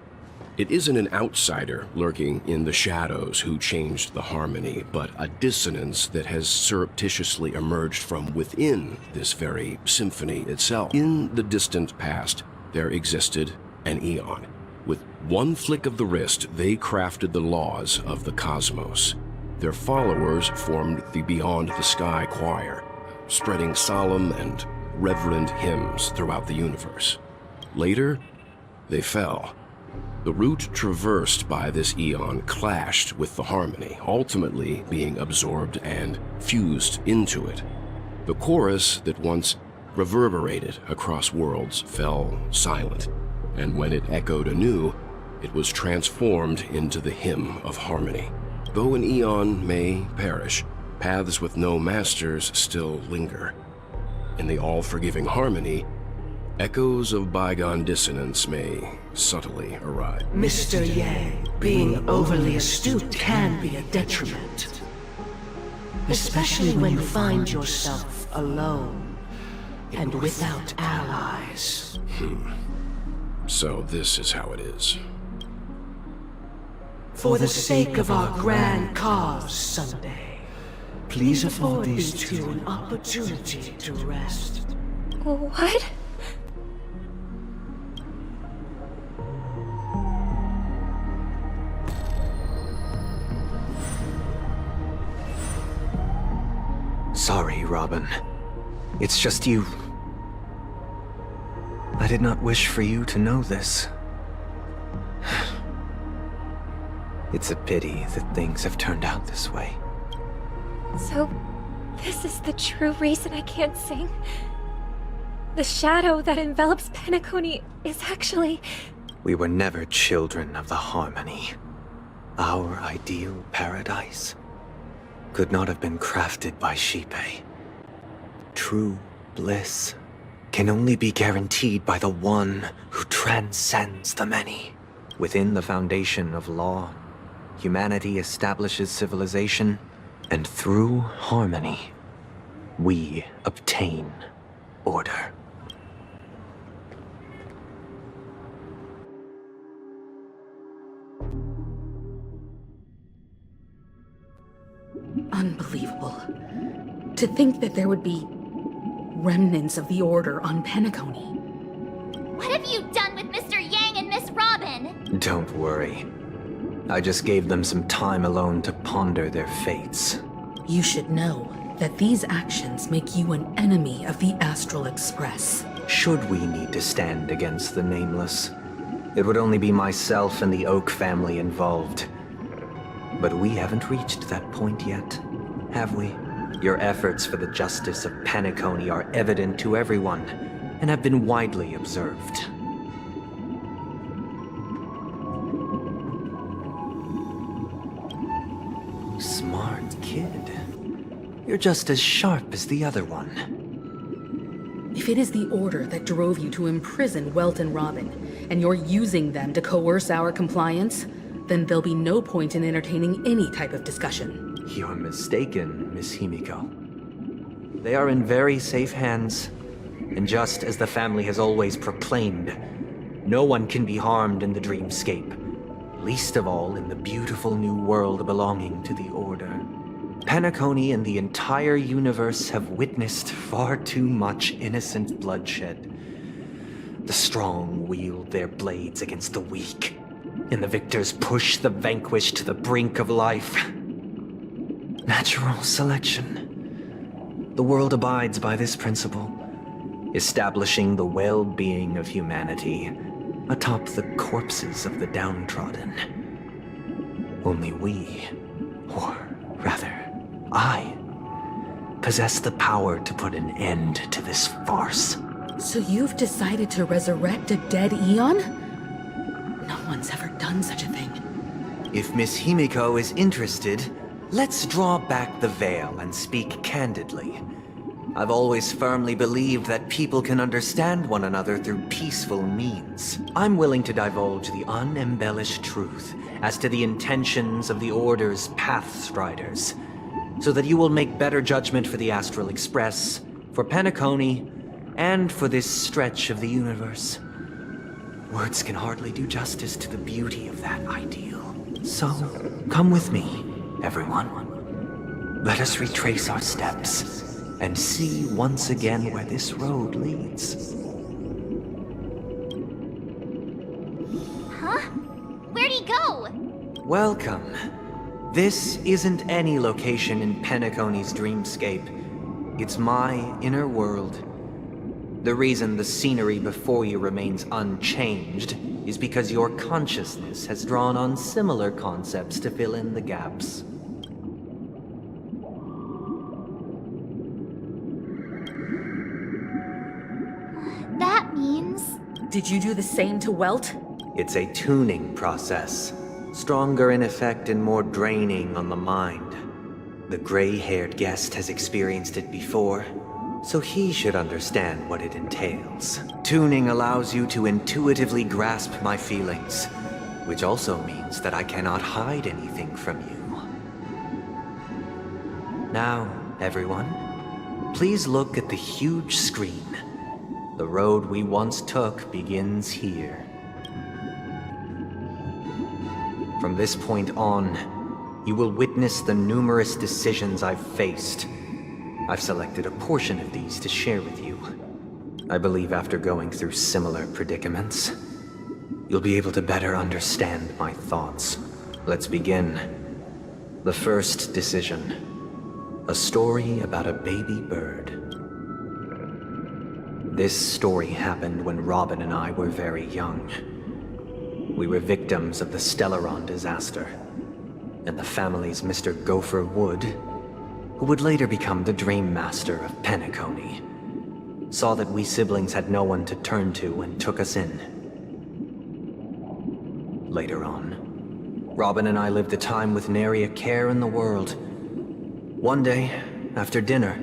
It isn't an outsider lurking in the shadows who changed the harmony, but a dissonance that has surreptitiously emerged from within this very symphony itself. In the distant past, there existed an eon. With one flick of the wrist, they crafted the laws of the cosmos. Their followers formed the Beyond the Sky Choir, spreading solemn and reverent hymns throughout the universe. Later, they fell. The route traversed by this eon clashed with the harmony, ultimately being absorbed and fused into it. The chorus that once reverberated across worlds fell silent, and when it echoed anew, it was transformed into the hymn of harmony. Though an eon may perish, paths with no masters still linger. In the all-forgiving harmony, echoes of bygone dissonance may subtly arrive. Mr. Yang, being overly astute can be a detriment. Especially when you find yourself alone and without allies. So this is how it is. For the sake of our grand cause, Sunday, please afford these two an opportunity to rest. What? Sorry, Robin. It's just you. I did not wish for you to know this. It's a pity that things have turned out this way. So, this is the true reason I can't sing? The shadow that envelops Penacony is actually... We were never children of the harmony. Our ideal paradise could not have been crafted by Shipe. True bliss can only be guaranteed by the one who transcends the many. Within the foundation of law, humanity establishes civilization, and through harmony, we obtain order. Unbelievable. To think that there would be remnants of the Order on Penacony. What have you done with Mr. Yang and Miss Robin? Don't worry. I just gave them some time alone to ponder their fates. You should know that these actions make you an enemy of the Astral Express. Should we need to stand against the Nameless, it would only be myself and the Oak family involved. But we haven't reached that point yet, have we? Your efforts for the justice of Penacony are evident to everyone, and have been widely observed. Smart kid. You're just as sharp as the other one. If it is the Order that drove you to imprison Welt and Robin, and you're using them to coerce our compliance, then there'll be no point in entertaining any type of discussion. You're mistaken, Miss Himiko. They are in very safe hands, and just as the family has always proclaimed, no one can be harmed in the dreamscape, least of all in the beautiful new world belonging to the Order. Penacony and the entire universe have witnessed far too much innocent bloodshed. The strong wield their blades against the weak, and the victors push the vanquished to the brink of life. Natural selection. The world abides by this principle, establishing the well-being of humanity atop the corpses of the downtrodden. Only we, or rather, I, possess the power to put an end to this farce. So you've decided to resurrect a dead Eon? No one's ever done such a thing. If Miss Himiko is interested, let's draw back the veil and speak candidly. I've always firmly believed that people can understand one another through peaceful means. I'm willing to divulge the unembellished truth as to the intentions of the Order's Pathstriders, so that you will make better judgment for the Astral Express, for Penacony, and for this stretch of the universe. Words can hardly do justice to the beauty of that ideal. So, come with me, everyone. Let us retrace our steps and see once again where this road leads. Huh? Where'd he go? Welcome. This isn't any location in Penacony's dreamscape. It's my inner world. The reason the scenery before you remains unchanged is because your consciousness has drawn on similar concepts to fill in the gaps. That means... Did you do the same to Welt? It's a tuning process. Stronger in effect and more draining on the mind. The gray-haired guest has experienced it before, so he should understand what it entails. Tuning allows you to intuitively grasp my feelings, which also means that I cannot hide anything from you. Now, everyone, please look at the huge screen. The road we once took begins here. From this point on, you will witness the numerous decisions I've faced. I've selected a portion of these to share with you. I believe after going through similar predicaments, you'll be able to better understand my thoughts. Let's begin. The first decision. A story about a baby bird. This story happened when Robin and I were very young. We were victims of the Stellaron disaster, and the family's Mr. Gopher Wood, who would later become the Dream Master of Penacony, saw that we siblings had no one to turn to and took us in. Later on, Robin and I lived a time with nary a care in the world. One day, after dinner,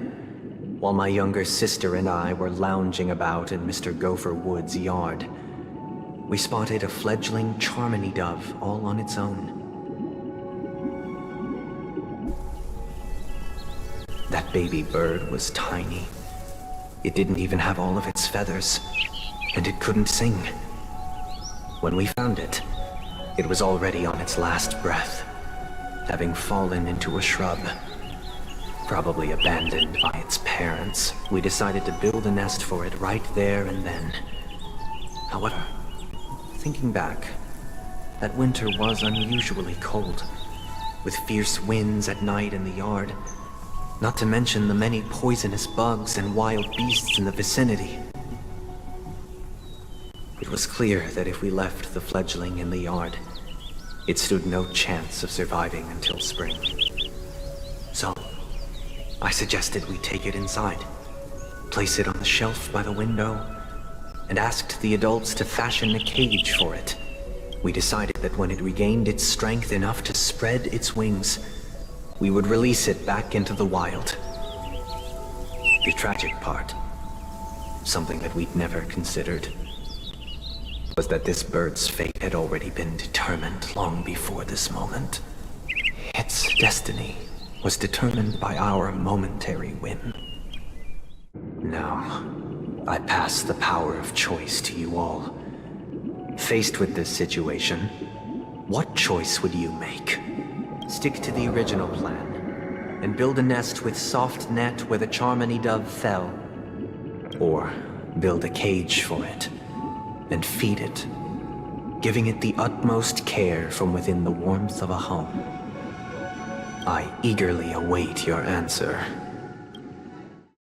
while my younger sister and I were lounging about in Mr. Gopher Wood's yard, we spotted a fledgling Charmony dove all on its own. That baby bird was tiny. It didn't even have all of its feathers, and it couldn't sing. When we found it, it was already on its last breath, having fallen into a shrub. Probably abandoned by its parents, we decided to build a nest for it right there and then. However, thinking back, that winter was unusually cold, with fierce winds at night in the yard, not to mention the many poisonous bugs and wild beasts in the vicinity. It was clear that if we left the fledgling in the yard, it stood no chance of surviving until spring. So, I suggested we take it inside, place it on the shelf by the window, and asked the adults to fashion a cage for it. We decided that when it regained its strength enough to spread its wings, we would release it back into the wild. The tragic part, something that we'd never considered, was that this bird's fate had already been determined long before this moment. Its destiny was determined by our momentary whim. Now, I pass the power of choice to you all. Faced with this situation, what choice would you make? Stick to the original plan, and build a nest with soft net where the Charmony dove fell. Or build a cage for it, and feed it, giving it the utmost care from within the warmth of a home. I eagerly await your answer.